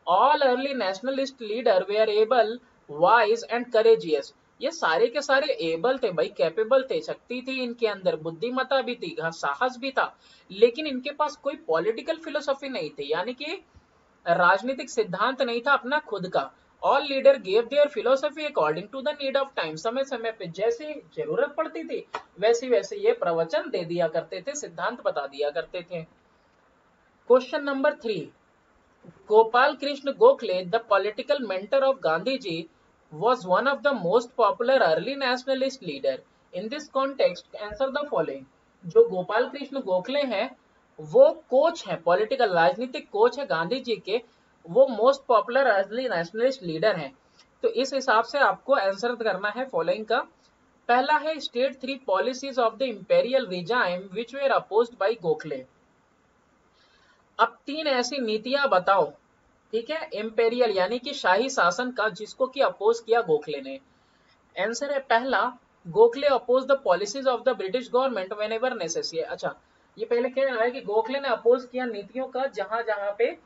All early nationalist leader were able, wise and courageous. ये सारे के सारे एबल थे भाई, कैपेबल थे, शक्ति थी इनके अंदर, बुद्धिमत्ता भी थी, साहस भी था, लेकिन इनके पास कोई पॉलिटिकल फिलोसफी नहीं थी, यानी कि राजनीतिक सिद्धांत नहीं था अपना खुद का। All leader gave their philosophy according to the need of time, समय समय पे जैसे जरूरत पड़ती थी वैसे वैसे ये प्रवचन दे दिया करते थे, सिद्धांत बता दिया करते थे। Question number 3, Gopal Krishna Gokhale, the political mentor of Gandhiji, was one of the most popular early nationalist leader. In this context, answer the following. जो गोपाल कृष्ण गोखले हैं वो कोच है, पॉलिटिकल राजनीतिक कोच है गांधी जी के, वो most popular early nationalist leader हैं। तो इस हिसाब से आपको आंसर करना है फॉलोइंग का। पहला है state 3 policies of the imperial regime which were opposed by Gokhale. अब 3 ऐसी नीतियां बताओ, ठीक है, इंपेरियल यानी कि शाही शासन का, जिसको कि अपोज किया गोखले ने। आंसर है पहला, Gokhale oppose the policies of the British government whenever necessary. अच्छा, ये पहले कह रहा है कि गोखले ने अपोज किया नीतियों का जहां जहां पे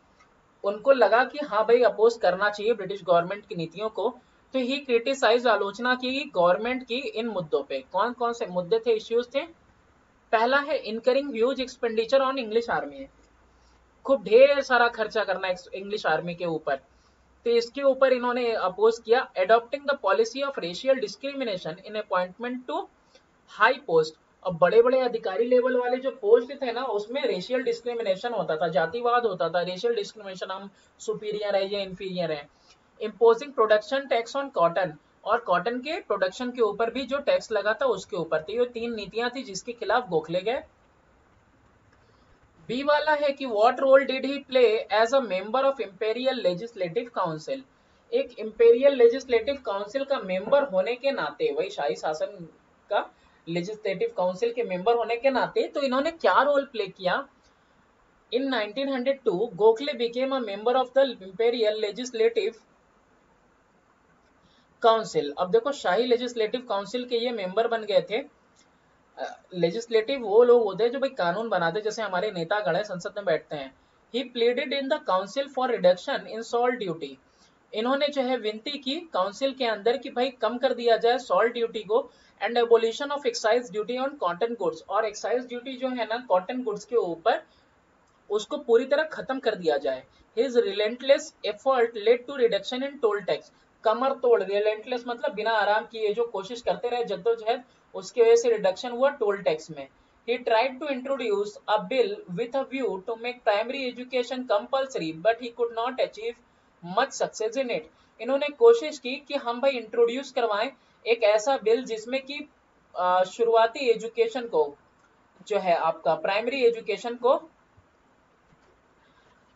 उनको लगा कि हाँ भाई अपोज करना चाहिए ब्रिटिश गवर्नमेंट की नीतियों को। तो ही क्रिटिसाइज, आलोचना की गवर्नमेंट की इन मुद्दों पे। कौन कौन से मुद्दे थे, इश्यूज थे? पहला है incurring huge expenditure on English army, खूब ढेर सारा खर्चा करना इंग्लिश आर्मी के ऊपर, तो इसके ऊपर इन्होंने अपोज किया। Adopting the policy of racial discrimination in appointment to high post. अब बड़े बड़े अधिकारी लेवल वाले जो पोस्ट थे ना उसमें रेशियल डिस्क्रिमिनेशन होता था, जातिवाद होता था, रेशियल डिस्क्रिमिनेशन, हम सुपीरियर है या इंफीरियर है। Imposing production tax on cotton, और कॉटन के प्रोडक्शन के ऊपर भी जो टैक्स लगा था उसके ऊपर। तो ये 3 नीतियां थी जिसके खिलाफ गोखले गए। बी वाला है कि what role did he play as a member of imperial legislative council. एक इंपेरियल लेजिस्लेटिव काउंसिल का मेंबर होने के नाते, वही शाही शासन का लेजिस्लेटिव काउंसिल के मेंबर होने के नाते, तो इन्होंने क्या रोल प्ले किया? इन 1902 Gokhale became a member of the imperial legislative council. अब देखो शाही लेजिस्लेटिव काउंसिल के ये मेंबर बन गए थे। लेजिस्लेटिव वो लोग होते हैं जो भाई कानून बनाते हैं, जैसे हमारे नेतागण है संसद में बैठते हैं। He pleaded in the council for reduction in salt duty, इन्होंने जो है विनती की काउंसिल के अंदर कि भाई कम कर दिया जाए सॉल्ट ड्यूटी को, and abolition of excise duty on cotton goods, और एक्साइज ड्यूटी जो है ना कॉटन गुड्स के ऊपर उसको पूरी तरह खत्म कर दिया जाए। His relentless effort led to reduction in toll tax, कमर तोड़, रिलेंटलेस मतलब बिना आराम किए जो कोशिश करते रहे जद्दोजहद, उसकी वजह से रिडक्शन हुआ टोल टैक्स में। He tried to introduce a bill with a view to make primary education compulsory, but he could not achieve much success in it. इन्होंने कोशिश की कि हम भाई इंट्रोड्यूस करवाएं एक ऐसा बिल जिसमें कि शुरुआती एजुकेशन को जो है आपका प्राइमरी एजुकेशन को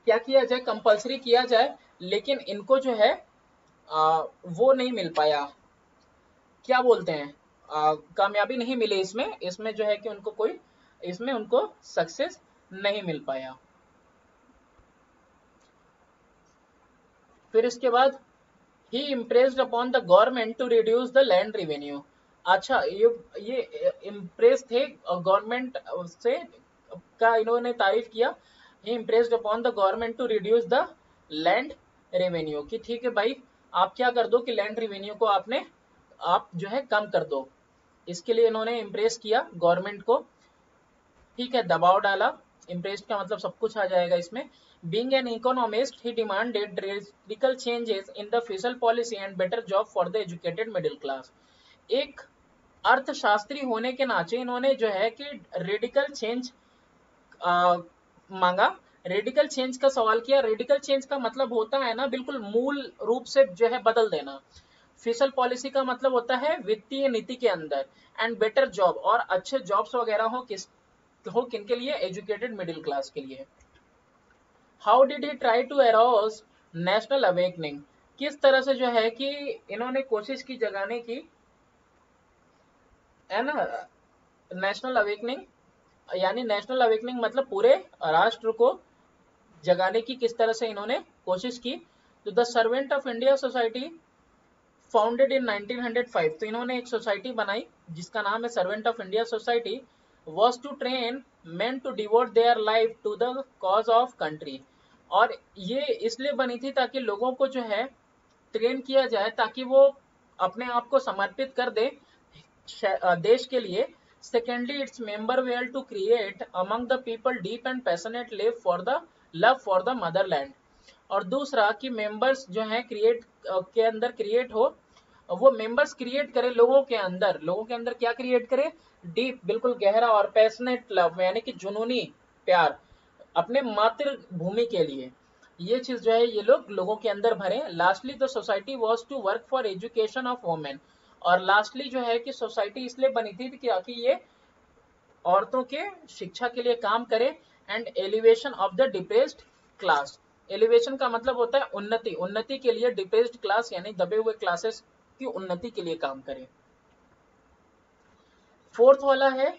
क्या किया जाए, कंपलसरी किया जाए, लेकिन इनको जो है वो नहीं मिल पाया, क्या बोलते हैं, कामयाबी नहीं मिली इसमें, इसमें जो है कि उनको कोई, इसमें उनको सक्सेस नहीं मिल पाया। फिर इसके बाद he impressed upon the government to reduce the land revenue. अच्छा, ये इम्प्रेस थे गवर्नमेंट से का, इन्होंने तारीफ किया। He impressed upon the government to reduce the land revenue, कि ठीक है भाई आप क्या कर दो कि लैंड रेवेन्यू को आप जो है कम कर दो, इसके लिए इन्होंने इम्प्रेस किया गवर्नमेंट को। ठीक है, दबाव डाला, इम्प्रेस्ड का मतलब सब कुछ आ जाएगा इसमें। Being an economist he demanded radical changes in the fiscal policy and better job for the educated middle class. एक अर्थशास्त्री होने के नाते इन्होंने जो है कि रेडिकल चेंज मांगा, रेडिकल चेंज का सवाल किया। रेडिकल चेंज का मतलब होता है ना बिल्कुल मूल रूप से जो है बदल देना। फिशल पॉलिसी का मतलब होता है वित्तीय नीति के अंदर, एंड बेटर जॉब, और अच्छे जॉब्स वगैरह हो किनके लिए, एजुकेटेड मिडिल क्लास के लिए। How did he try to arouse national awakening, किस तरह से जो है कि इन्होंने कोशिश की जगाने की, है ना, नेशनल अवेकनिंग, यानी नेशनल अवेकनिंग मतलब पूरे राष्ट्र को जगाने की किस तरह से इन्होंने कोशिश की। तो the servant of India society founded in 1905, तो इन्होंने एक सोसाइटी बनाई जिसका नाम है servant of India society, was to train men to devote their life to the cause of country, और ये इसलिए बनी थी ताकि लोगों को जो है ट्रेन किया जाए ताकि वो अपने आप को समर्पित कर दे देश के लिए। Secondly its member well to create among the people deep and passionate love for the motherland, और दूसरा कि मेंबर्स जो है क्रिएट के अंदर क्रिएट हो, वो मेंबर्स क्रिएट करे लोगों के अंदर क्या क्रिएट करे, डीप बिल्कुल गहरा, और पैशनेट लव यानी कि जुनूनी प्यार अपने मातृभूमि के लिए, ये चीज जो है ये लोगों के अंदर भरे। Lastly the society was to work for education of women, और लास्टली जो है कि सोसाइटी इसलिए बनी थी कि ये औरतों के शिक्षा के लिए काम करे, and elevation of the depressed class, elevation का मतलब होता है उन्नति, उन्नति के लिए डिप्रेस्ड क्लास यानी दबे हुए क्लासेस की उन्नति के लिए काम करे। फोर्थ वाला है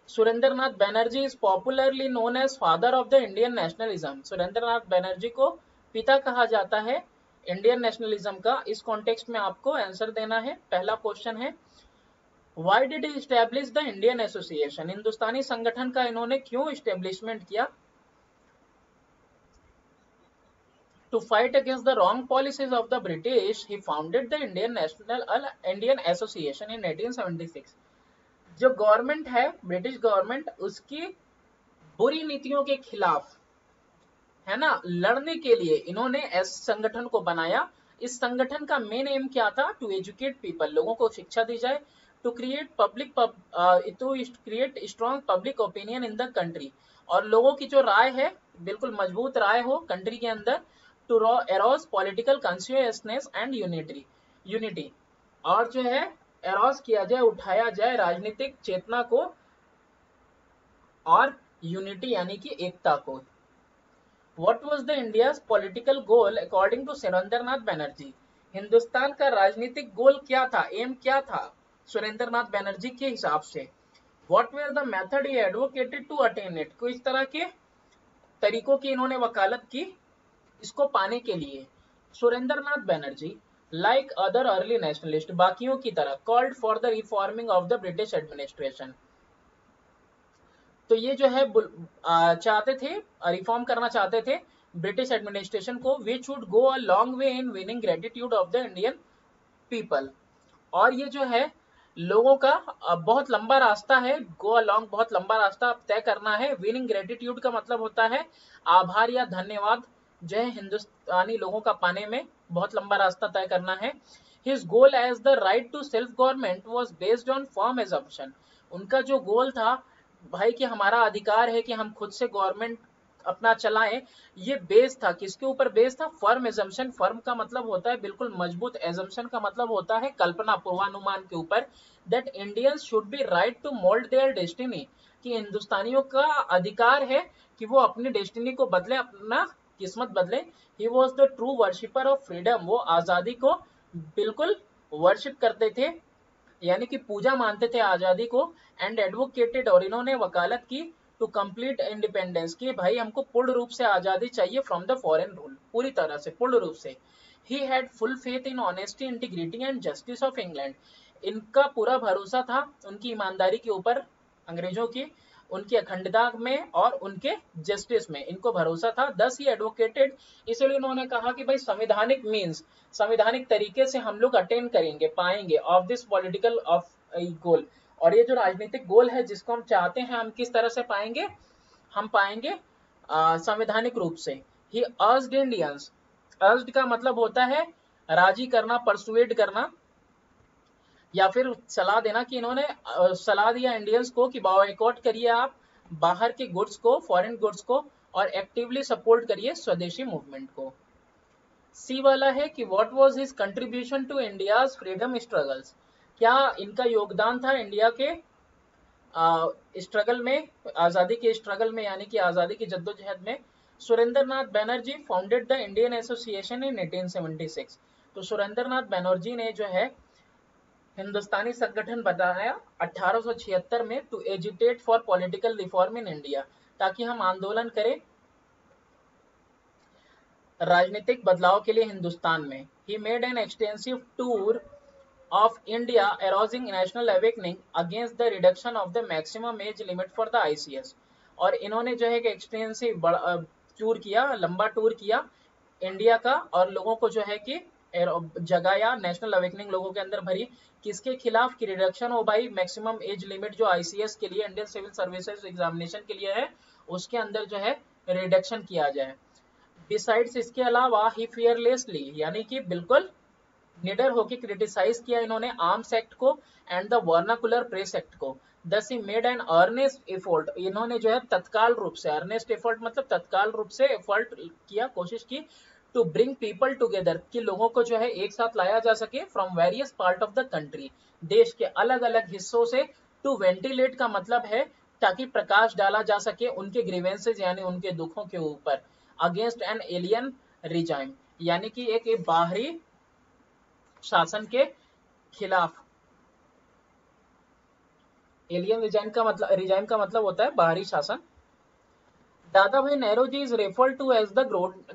Surendranath Banerjee is popularly known as father of the Indian nationalism, Surendranath Banerjee को पिता कहा जाता है इंडियन नेशनलिज्म का। इस कॉन्टेक्स्ट में आपको आंसर देना है। पहला क्वेश्चन है why did he establish the Indian Association, हिंदुस्तानी संगठन का इन्होंने क्यों एस्टेब्लिशमेंट किया। To fight against the wrong policies of the British, he founded the Indian Association in 1876. जो गवर्नमेंट है ब्रिटिश गवर्नमेंट, उसकी बुरी नीतियों के खिलाफ, है ना, लड़ने के लिए इन्होंने इस संगठन को बनाया। इस संगठन का मेन एम क्या था, टू एजुकेट पीपल, लोगों को शिक्षा दी जाए, to create strong public opinion in the country, और लोगों की जो राय है बिल्कुल मजबूत राय हो कंट्री के अंदर, to arrows political consciousness and unity, और जो है एरोज किया जाए, उठाया जाए राजनीतिक चेतना को और यूनिटी यानी कि एकता को। What was the India's political goal according to Surendranath Banerjee, Hindustan का राजनीतिक गोल क्या था, एम क्या था सुरेंद्रनाथ बैनर्जी के हिसाब से। What were the method he advocated to attain it, किस तरह के तरीकों की इन्होंने वकालत की इसको पाने के लिए। Surendranath Banerjee like other early nationalist, बाकियों की तरह, called for the reforming of the British administration, तो ये जो है चाहते थे, रिफॉर्म करना चाहते थे ब्रिटिश एडमिनिस्ट्रेशन को, which would go a long way in winning gratitude of the Indian people. और ये जो है लोगों का बहुत लंबा रास्ता है, गो अलोंग, बहुत लंबा रास्ता तय करना है। विनिंग ग्रेटिट्यूड का मतलब होता है आभार या धन्यवाद जो है हिंदुस्तानी लोगों का पाने में बहुत लंबा रास्ता तय करना है। His goal as the right to self government was based on firm assumption. उनका जो गोल था भाई कि हमारा अधिकार है कि हम खुद से गवर्नमेंट अपना चलाएं, ये बेस था, किसके ऊपर बेस था? Firm assumption. फर्म का मतलब होता है बिल्कुल मजबूत, एजम्पशन का मतलब होता है कल्पना, पूर्वानुमान के ऊपर। That Indians should be right to mould their destiny, कि हिंदुस्तानियों का अधिकार है कि वो अपनी डेस्टिनी को बदले, अपना किस्मत बदले। ही was the true worshipper of freedom, वो आजादी को बिल्कुल वर्शिप करते थे, यानी कि पूजा मानते थे आजादी को। एंड एडवोकेटेड, और इन्होंने वकालत की, टू कंप्लीट इंडिपेंडेंस, की भाई हमको पूर्ण रूप से आजादी चाहिए फ्रॉम द फॉरेन रूल, पूरी तरह से, पूर्ण रूप से। He had full faith in honesty, integrity and justice of England. इनका पूरा भरोसा था उनकी ईमानदारी के ऊपर, अंग्रेजों की, उनकी अखंडता में और उनके जस्टिस में इनको भरोसा था। दस ही एडवोकेटेड, इसलिए उन्होंने कहा कि भाई संविधानिक मीन्स, संविधानिक तरीके से हम लोग अटेन करेंगे, पाएंगे of this political of goal. और ये जो राजनीतिक गोल है जिसको हम चाहते हैं, हम किस तरह से पाएंगे? हम पाएंगे संवैधानिक रूप से। ही अर्ज्ड इंडियंस, अर्ज्ड का मतलब होता है राजी करना, परसुएड करना, या फिर सलाह देना, कि इन्होंने सलाह दिया इंडियंस को कि बॉयकॉट करिए आप बाहर के गुड्स को, फॉरेन गुड्स को, और एक्टिवली सपोर्ट करिए स्वदेशी मूवमेंट को। सी वाला है कि what was his contribution to India's freedom struggles, क्या इनका योगदान था इंडिया के स्ट्रगल में, आजादी के स्ट्रगल में, यानी कि आजादी की जद्दोजहद में। सुरेंद्र नाथ Banerjee founded the Indian Association in 1876। तो सुरेंद्र नाथ बैनर्जी ने जो है हिंदुस्तानी संगठन बनाया 1876 में, to agitate for political reform in India, ताकि हम आंदोलन करें राजनीतिक बदलाव के लिए हिंदुस्तान में। ही made an extensive tour of India, arousing national awakening against the reduction of the maximum age limit for the ICS। और इन्होंने जो है एक एक्सटेंसिव टूर किया, लंबा टूर किया इंडिया का, और लोगों को जो है कि जगाया, नेशनल अवेकनिंग लोगों के अंदर भरी। किसके खिलाफ? की रिडक्शन हो भाई मैक्सिमम एज लिमिट जो ICS के लिए, इंडियन सिविल सर्विसेज एग्जामिनेशन के लिए है, उसके अंदर जो है रिडक्शन किया जाए। बिसाइड्स, इसके अलावा, ही फियरलेसली, यानी कि बिल्कुल निडर होकर क्रिटिसाइज किया इन्होंने आर्म्स एक्ट को and the vernacular press act को। Thus he made an earnest effort, इन्होंने जो है तत्काल रूप से, अर्नेस्ट एफर्ट मतलब तत्काल रूप से एफर्ट किया, कोशिश की, टू ब्रिंग पीपल टुगेदर, कि लोगों को जो है एक साथ लाया जा सके, from various part of the country, देश के अलग अलग हिस्सों से। टू वेंटिलेट का मतलब है ताकि प्रकाश डाला जा सके उनके ग्रीवेंसेज, यानी उनके दुखों के ऊपर। अगेंस्ट एन एलियन रिजाइम, यानी कि एक बाहरी शासन के खिलाफ। एलियन रिजाइम का मतलब होता है बाहरी शासन। दादा भाई Nehru is referred to as the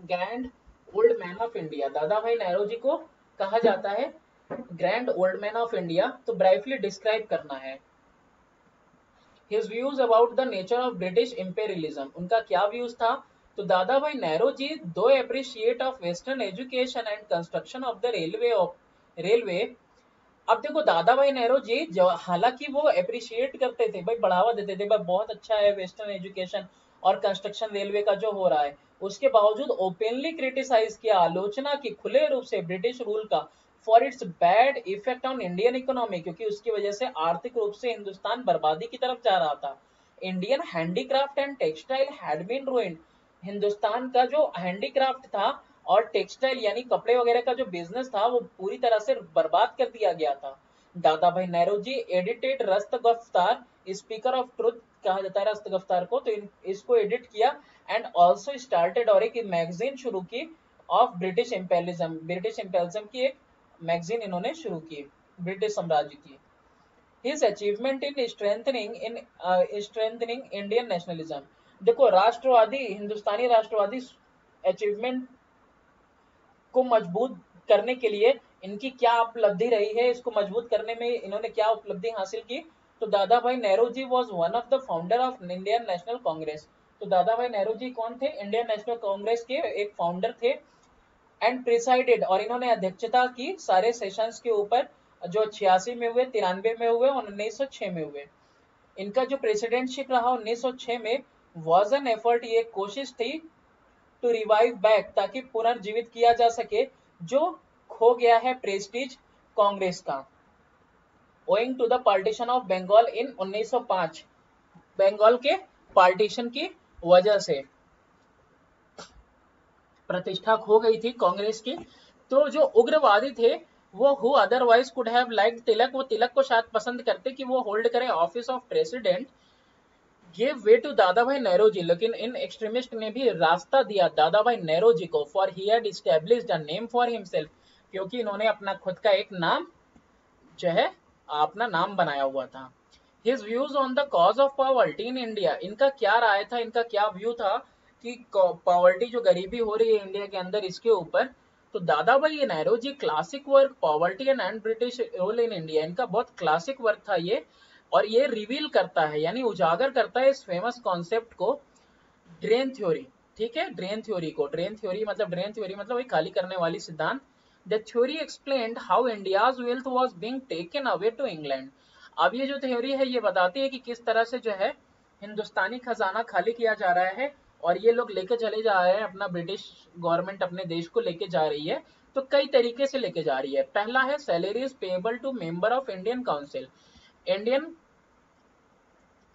grand old man of India. Dada भाई नेहरू जी को कहा जाता है grand old man of India. तो ब्राइटली डिस्क्राइब करना है his views about the nature of British imperialism, उनका क्या व्यूज था? तो दादा भाई नेहरू जी दो appreciate of western education and construction of the railway. अब देखो दादा भाई नेहरू जी हालांकि वो अप्रिशिएट करते थे भाई, बढ़ावा देते थे भाई, बहुत अच्छा है वेस्टर्न एजुकेशन और कंस्ट्रक्शन रेलवे का जो हो रहा है, उसके बावजूद ओपनली क्रिटिसाइज किया, आलोचना की खुले रूप से ब्रिटिश रूल का, for its bad effect on Indian economy, क्योंकि उसकी वजह से आर्थिक रूप से हिंदुस्तान बर्बादी की तरफ जा रहा था। Indian handicraft and textile had been ruined, हिंदुस्तान का जो हैंडीक्राफ्ट था और टेक्सटाइल यानी कपड़े वगैरह का जो बिजनेस था वो पूरी तरह से बर्बाद कर दिया गया था। दादा भाई नेहरू जी एडिटेड रस्त गफ्तार, स्पीकर ऑफ ट्रुथ कहा जाता है रस्त गफ्तार को, तो इसको एडिट किया। एंड ऑल्सो स्टार्टेड, और एक मैगजीन शुरू की of British imperialism, British imperialism की एक मैगजीन इन्होंने शुरू की, ब्रिटिश साम्राज्य की। His achievement in strengthening Indian nationalism, देखो राष्ट्रवादी, हिंदुस्तानी राष्ट्रवादी अचीवमेंट को मजबूत करने के लिए इनकी क्या उपलब्धि रही है, इसको मजबूत करने में इन्होंने क्या उपलब्धि हासिल की? तो दादा भाई Nehru ji was one of the founder of Indian National Congress. तो दादा भाई नेहरू जी कौन थे? इंडियन नेशनल कांग्रेस के एक फाउंडर थे। एंड प्रिसाइडेड, और इन्होंने अध्यक्षता की सारे सेशंस के ऊपर, जो 86 में हुए, 93 में हुए और 1906 में हुए। इनका जो प्रेसिडेंटशिप रहा 1906 में, वॉज एन एफर्ट, ये कोशिश थी टू रिवाइव बैक, ताकि पुनर्जीवित किया जा सके जो खो गया है प्रेस्टीज कांग्रेस का, owing to the partition of Bengal in 1905, Bengal के पार्टीशन की वजह से प्रतिष्ठा खो गई थी कांग्रेस की। तो जो उग्रवादी थे वो who otherwise could have like Tilak, वो तिलक को शायद पसंद करते कि वो होल्ड करे office of president, give way to दादा भाई नेहरू जी, लेकिन इन एक्सट्रीमिस्ट ने भी रास्ता दिया दादा भाई नेहरू जी को, for he had established a name for himself, क्योंकि इन्होंने अपना खुद का एक नाम जो है अपना नाम बनाया हुआ था। His views on the cause of poverty in India, इनका क्या राय था, इनका क्या व्यू था कि पॉवर्टी, जो गरीबी हो रही है इंडिया के अंदर, इसके ऊपर। तो दादा भाई Nehru ji classic work poverty and British rule in India, इनका बहुत क्लासिक वर्क था ये, और ये रिवील करता है यानी उजागर करता है इस फेमस कॉन्सेप्ट को, ड्रेन थ्योरी। ठीक है, ड्रेन थ्योरी को, ड्रेन थ्योरी मतलब वही खाली करने वाली सिद्धांत। The theory explained how India's wealth was being taken away to England. अब ये जो थ्योरी है ये बताती है कि किस तरह से जो है हिंदुस्तानी खजाना खाली किया जा रहा है और ये लोग लेके चले जा रहे हैं, अपना ब्रिटिश गवर्नमेंट अपने देश को लेके जा रही है। तो कई तरीके से लेके जा रही है। पहला है salaries payable to member of Indian council, Indian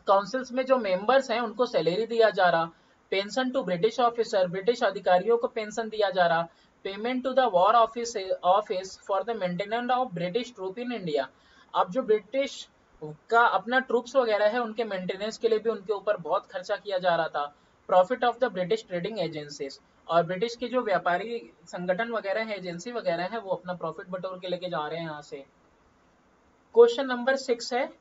councils में जो मेंबर्स हैं उनको सैलरी दिया जा रहा, pension to British officer, British अधिकारियों को पेंशन दिया जा रहा, payment to the war office for the maintenance of British troop in India. अब जो ब्रिटिश का अपना ट्रूप्स वगैरह है उनके मेंटेनेंस के लिए भी उनके ऊपर बहुत खर्चा किया जा रहा था। Profit of the British trading agencies, और ब्रिटिश के जो व्यापारी संगठन वगैरह है, एजेंसी वगैरह है, वो अपना प्रॉफिट बटोर के लेके जा रहे हैं यहाँ से। क्वेश्चन नंबर 6 है,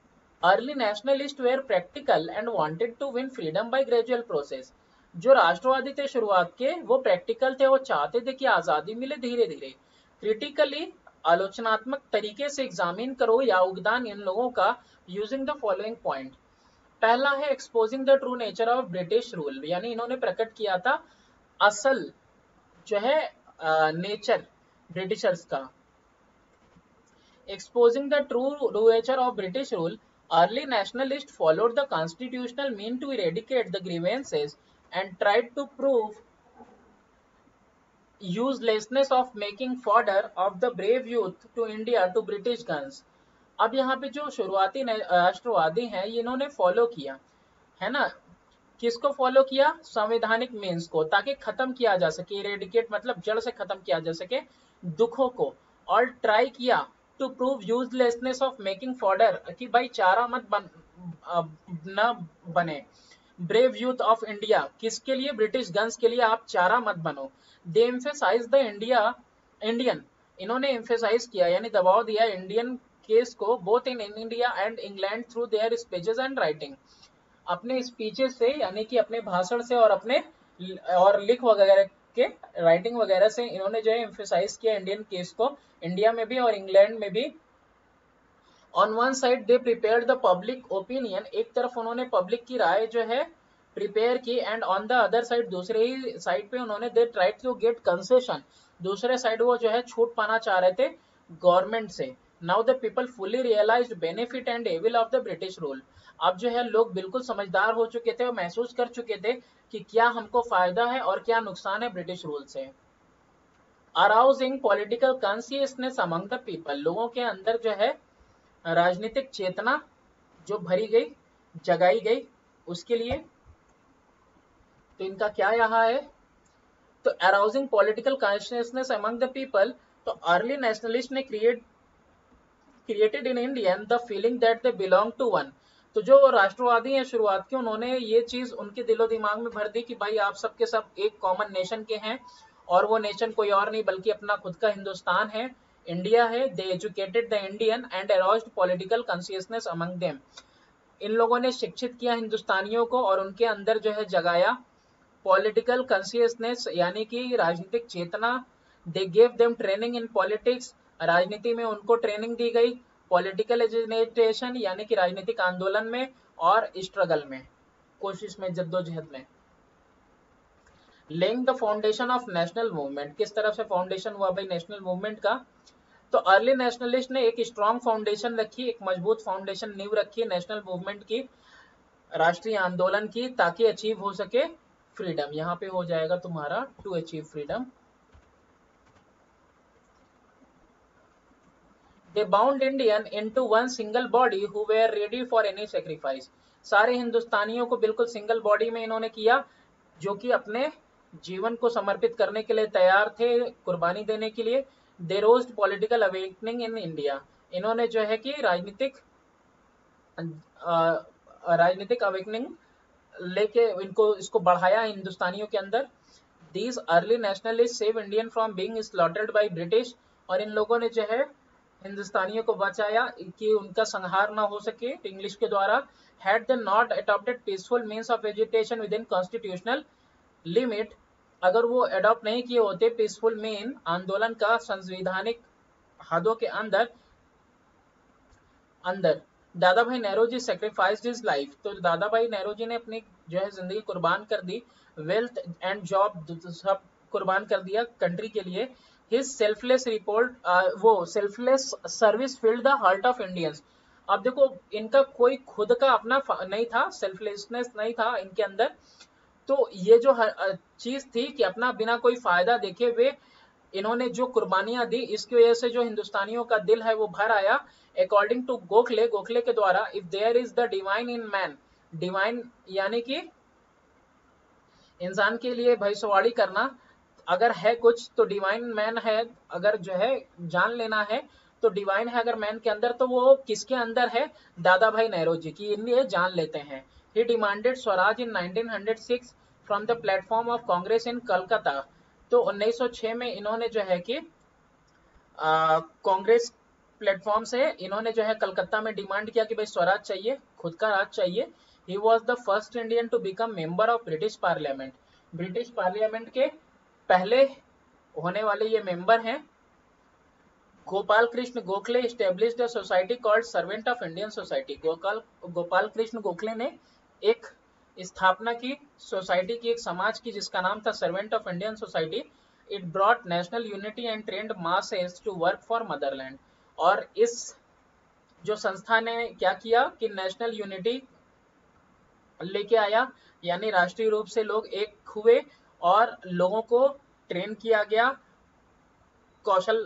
early nationalist were practical and wanted to win freedom by gradual process. जो राष्ट्रवादी थे शुरुआत के, वो प्रैक्टिकल थे, वो चाहते थे कि आजादी मिले धीरे धीरे। क्रिटिकली, आलोचनात्मक तरीके से एग्जामिन करो या योगदान इन लोगों का, यूजिंग द फॉलोइंग पॉइंट। पहला है exposing the true nature of British rule, यानी इन्होंने प्रकट किया था असल जो है नेचर ब्रिटिशर्स का। Exposing the true nature of British rule, early nationalists followed the constitutional mean to eradicate the grievances and tried to prove uselessness of making fodder of the brave youth to India to British guns। अब यहाँ पे जो शुरुआती राष्ट्रवादी हैं ये इन्होंने फॉलो किया है ना, किसको फॉलो किया? संवैधानिक मीन्स को, ताकि खत्म किया जा सके, इरेडिकेट मतलब जड़ से खत्म किया जा सके दुखों को, और ट्राई किया to prove uselessness of making fodder, कि भाई चारा मत न बने ब्रेव यूथ ऑफ इंडिया, किसके लिए? ब्रिटिश गन्स के लिए आप चारा मत बनो। दे एम्फेसाइज द इंडियन, इन्होंने एम्फेसाइज किया यानी दबाव दिया इंडियन केस को, both in India and England through their speeches and writing, अपने स्पीचेस से यानी कि अपने भाषण से और अपने और लिख वगैरह के राइटिंग वगैरह से इन्होंने जो है एम्फेसाइज किया इंडियन केस को, इंडिया में भी और इंग्लैंड में भी। On one side they prepared the public opinion, एक तरफ उन्होंने पब्लिक की राय जो है प्रिपेयर की, and on the other side, दूसरे ही साइड पे उन्होंने they tried to get concession, दूसरे साइड वो जो है छूट पाना चाह रहे थे गवर्नमेंट से। Now the people fully realised benefit and evil of the British rule, अब जो है लोग बिल्कुल समझदार हो चुके थे और महसूस कर चुके थे कि क्या हमको फायदा है और क्या नुकसान है ब्रिटिश रूल से। Arousing political consciousness among the people, लोगों के अंदर जो है राजनीतिक चेतना जो भरी गई, जगाई गई, उसके लिए। तो इनका क्या यहाँ है, तो arousing political consciousness among the people, तो अर्ली नेशनलिस्ट ने created in Indian the feeling that they belong to one, तो जो राष्ट्रवादी हैं शुरुआत के, उन्होंने ये चीज उनके दिलो दिमाग में भर दी कि भाई आप सबके सब एक कॉमन नेशन के हैं, और वो नेशन कोई और नहीं बल्कि अपना खुद का हिंदुस्तान है, इंडिया है। They educated the Indian and aroused political consciousness among them, इन लोगों ने शिक्षित किया हिंदुस्तानियों को और उनके अंदर जो है जगाया पॉलिटिकल कॉन्शियसनेस यानी कि राजनीतिक चेतना। They gave them training in politics, राजनीति में उनको ट्रेनिंग दी गई। पॉलिटिकल एजिटेशन यानी कि राजनीतिक आंदोलन में, और स्ट्रगल में, कोशिश में, जद्दोजहद में। Laying the foundation of national movement, किस तरफ से फाउंडेशन हुआ भाई नेशनल मूवमेंट का? तो अर्ली नेशनलिस्ट ने एक स्ट्रॉन्ग फाउंडेशन रखी, एक मजबूत फाउंडेशन नींव रखी नेशनल मूवमेंट की, राष्ट्रीय आंदोलन की, ताकि अचीव हो सके फ्रीडम। यहाँ पे हो जाएगा तुम्हारा to achieve freedom. They bound Indian into one single body who were ready for any sacrifice। सारे हिंदुस्तानियों को बिल्कुल सिंगल बॉडी में इन्होंने किया, जो कि अपने जीवन को समर्पित करने के लिए तैयार थे, कुर्बानी देने के लिए। They rose political awakening in India। इन्होंने जो है कि राजनीतिक अवेकनिंग लेके इनको इसको बढ़ाया हिंदुस्तानियों के अंदर। These early nationalists save Indian from being slaughtered by British। और इन लोगों ने जो है हिंदुस्तानियों को बचाया कि उनका संहार ना हो सके इंग्लिश के द्वारा। Had they not adopted peaceful means of agitation within constitutional limit, अगर वो अडॉप्ट नहीं किए होते पीसफुल मीन आंदोलन का संवैधानिक हदों के अंदर दादा Bhai Nehru ji sacrificed his life. तो दादा भाई नेहरूजी ने अपनी जो है जिंदगी कुर्बान कर दी, वेल्थ एंड जॉब सब कुर्बान कर दिया कंट्री के लिए। हिज सेल्फलेस रिपोर्ट वो selfless service field the heart of Indians. अब देखो इनका कोई खुद का अपना नहीं था, सेल्फलेसनेस नहीं था इनके अंदर। तो ये जो चीज थी कि अपना बिना कोई फायदा देखे वे इन्होंने जो कुर्बानियां दी, इसकी वजह से जो हिंदुस्तानियों का दिल है वो भर आया। अकॉर्डिंग टू गोखले के द्वारा, if there is the divine in man, divine यानी कि इंसान के लिए भविष्यवाणी करना, अगर है कुछ तो डिवाइन मैन है। अगर जो है जान लेना है तो डिवाइन है अगर मैन के अंदर, तो वो किसके अंदर है? दादा भाई नेहरूजी की, इन्हें जान लेते हैं। He demanded swaraj in 1906 from the platform of Congress in Calcutta. तो 1906 में इन्होंने जो है कि कांग्रेस प्लेटफॉर्म से इन्होंने जो है कलकत्ता में डिमांड किया कि भाई स्वराज चाहिए, खुद का राज चाहिए। He was the first Indian to become member of British parliament. British parliament के पहले होने वाले ये मेंबर हैं। Gopal Krishna Gokhale established a society called servant of Indian society. Gopal Krishna Gokhale ने एक स्थापना की सोसाइटी की, एक समाज की, जिसका नाम था servant of Indian society. It brought national unity and trained masses to work for motherland. और इस जो संस्था ने क्या किया कि नेशनल यूनिटी लेके आया, यानी राष्ट्रीय रूप से लोग एक हुए और लोगों को ट्रेन किया गया, कौशल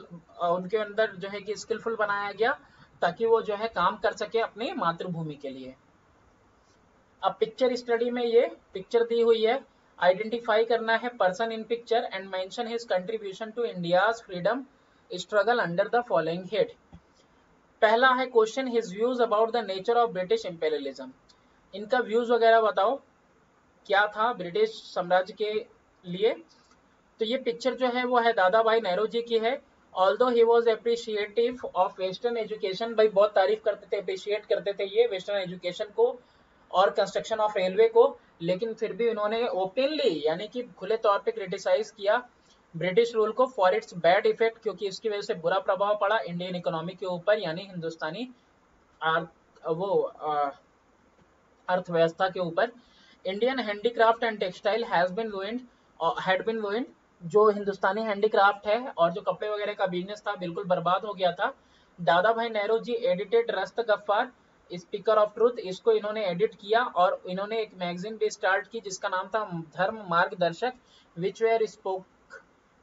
उनके अंदर जो है कि स्किलफुल बनाया गया, ताकि वो जो है काम कर सके अपनी मातृभूमि के लिए। अब पिक्चर स्टडी में ये पिक्चर दी हुई है, आइडेंटिफाई करना है person in picture and mention his contribution to India's freedom struggle under the following head. पहला है question, his views about the nature of British imperialism. इनका व्यूज वगैरह बताओ क्या था ब्रिटिश साम्राज्य के लिए। तो ये पिक्चर जो है वो है दादा भाई नेहरूजी की है। Although he was appreciative of western education, भाई बहुत तारीफ करते थे, अप्रिशिएट करते थे ये वेस्टर्न एजुकेशन को और कंस्ट्रक्शन ऑफ रेलवे को, लेकिन फिर भी उन्होंने ओपनली यानी कि खुले तौर पे क्रिटिसाइज किया ब्रिटिश रूल को फॉर इट्स बैड इफेक्ट, क्योंकि इसकी वजह से बुरा प्रभाव पड़ा इंडियन इकोनॉमी के ऊपर, यानी हिंदुस्तानी अर्थव्यवस्था के ऊपर। Indian handicraft and textile had been ruined. जो हिंदुस्तानी हैंडीक्राफ्ट है और जो कपड़े वगैरह का बिजनेस था बिल्कुल बर्बाद हो गया था। Dada Bhai Nehruji edited Rast Goftar speaker of truth, इसको इन्होंने एडिट किया और इन्होंने एक मैगजीन भी स्टार्ट की जिसका नाम था धर्म मार्गदर्शक, which were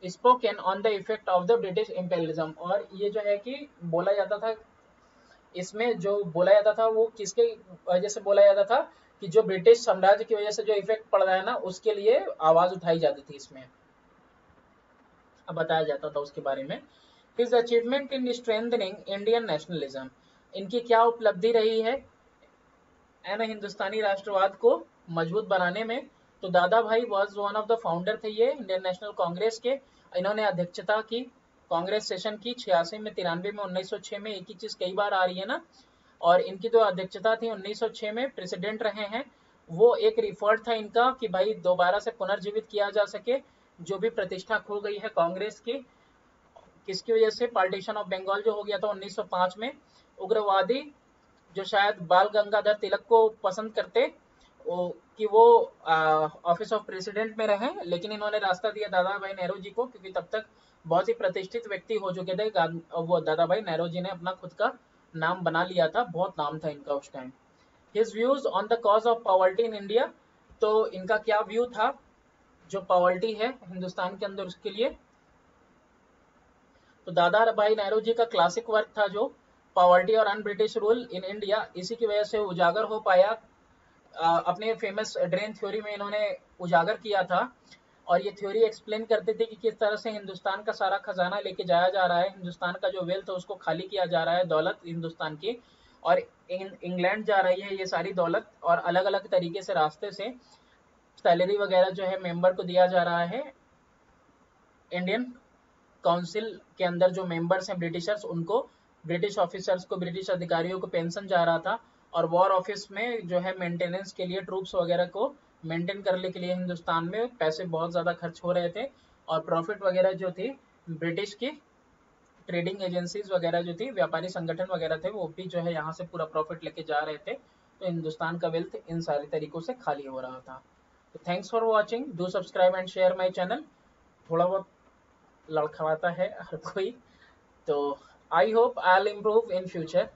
spoken on the effect of the British imperialism. और ये जो है कि बोला जाता था, इसमें जो बोला जाता था वो किसके वजह से बोला जाता था कि जो ब्रिटिश साम्राज्य की वजह से जो इफेक्ट पड़ रहा है ना, उसके लिए आवाज उठाई जाती थी इसमें, अब बताया जाता था उसके बारे में। His achievement in strengthening Indian nationalism, इनकी क्या उपलब्धि रही है हिंदुस्तानी राष्ट्रवाद को मजबूत बनाने में। तो दादा भाई was one of the founder थे ये इंडियन नेशनल कांग्रेस के। इन्होंने अध्यक्षता की कांग्रेस सेशन की 86 में, 93 में, 1906 में, एक ही चीज कई बार आ रही है ना। और इनकी जो अध्यक्षता थी 1906 में प्रेसिडेंट रहे हैं। वो एक रिफॉर्ड था इनका कि भाई दोबारा से पुनर्जीवित किया जा सके जो भी प्रतिष्ठा खो गई है कांग्रेस की, किसकी वजह से, पार्टीशन ऑफ बंगाल जो हो गया था 1905 में। उग्रवादी जो शायद बाल गंगाधर तिलक को पसंद करते कि वो ऑफिस ऑफ प्रेसिडेंट में रहे, लेकिन इन्होंने रास्ता दिया दादा भाई नेहरू जी को, क्योंकि तब तक बहुत ही प्रतिष्ठित व्यक्ति हो चुके थे। वो दादा भाई नेहरू जी ने अपना खुद का नाम बना लिया था, बहुत नाम था इनका उस time. His views on the cause of poverty in India, तो इनका क्या व्यू था जो पॉवर्टी है हिंदुस्तान के अंदर उसके लिए। तो दादा भाई नेहरू जी का क्लासिक वर्क था जो पॉवर्टी और अन ब्रिटिश रूल इन इंडिया, इसी की वजह से उजागर हो पाया। अपने फेमस ड्रेन थ्योरी में इन्होंने उजागर किया था, और ये थ्योरी एक्सप्लेन करते थे कि किस तरह से हिंदुस्तान का सारा खजाना लेके जाया जा रहा है, हिंदुस्तान का जो वेल्थ है उसको खाली किया जा रहा है, दौलत हिंदुस्तान की, और इंग्लैंड जा रही है ये सारी दौलत, और अलग अलग तरीके से रास्ते से सैलरी वगैरह जो है मेंबर को दिया जा रहा है। इंडियन काउंसिल के अंदर जो मेंबर्स हैं ब्रिटिशर्स, उनको, ब्रिटिश ऑफिसर्स को, ब्रिटिश अधिकारियों को पेंशन जा रहा था, और वॉर ऑफिस में जो है मेंटेनेंस के लिए, ट्रूप्स वगैरह को मेंटेन करने के लिए हिंदुस्तान में पैसे बहुत ज़्यादा खर्च हो रहे थे, और प्रॉफिट वगैरह जो थी ब्रिटिश की ट्रेडिंग एजेंसीज वगैरह जो थी, व्यापारी संगठन वगैरह थे, वो भी जो है यहाँ से पूरा प्रॉफिट लेके जा रहे थे। तो हिंदुस्तान का वेल्थ इन सारे तरीकों से खाली हो रहा था। तो thanks for watching, do subscribe and share my channel. थोड़ा बहुत लड़खड़ाता है हर कोई, तो I hope I will improve in future.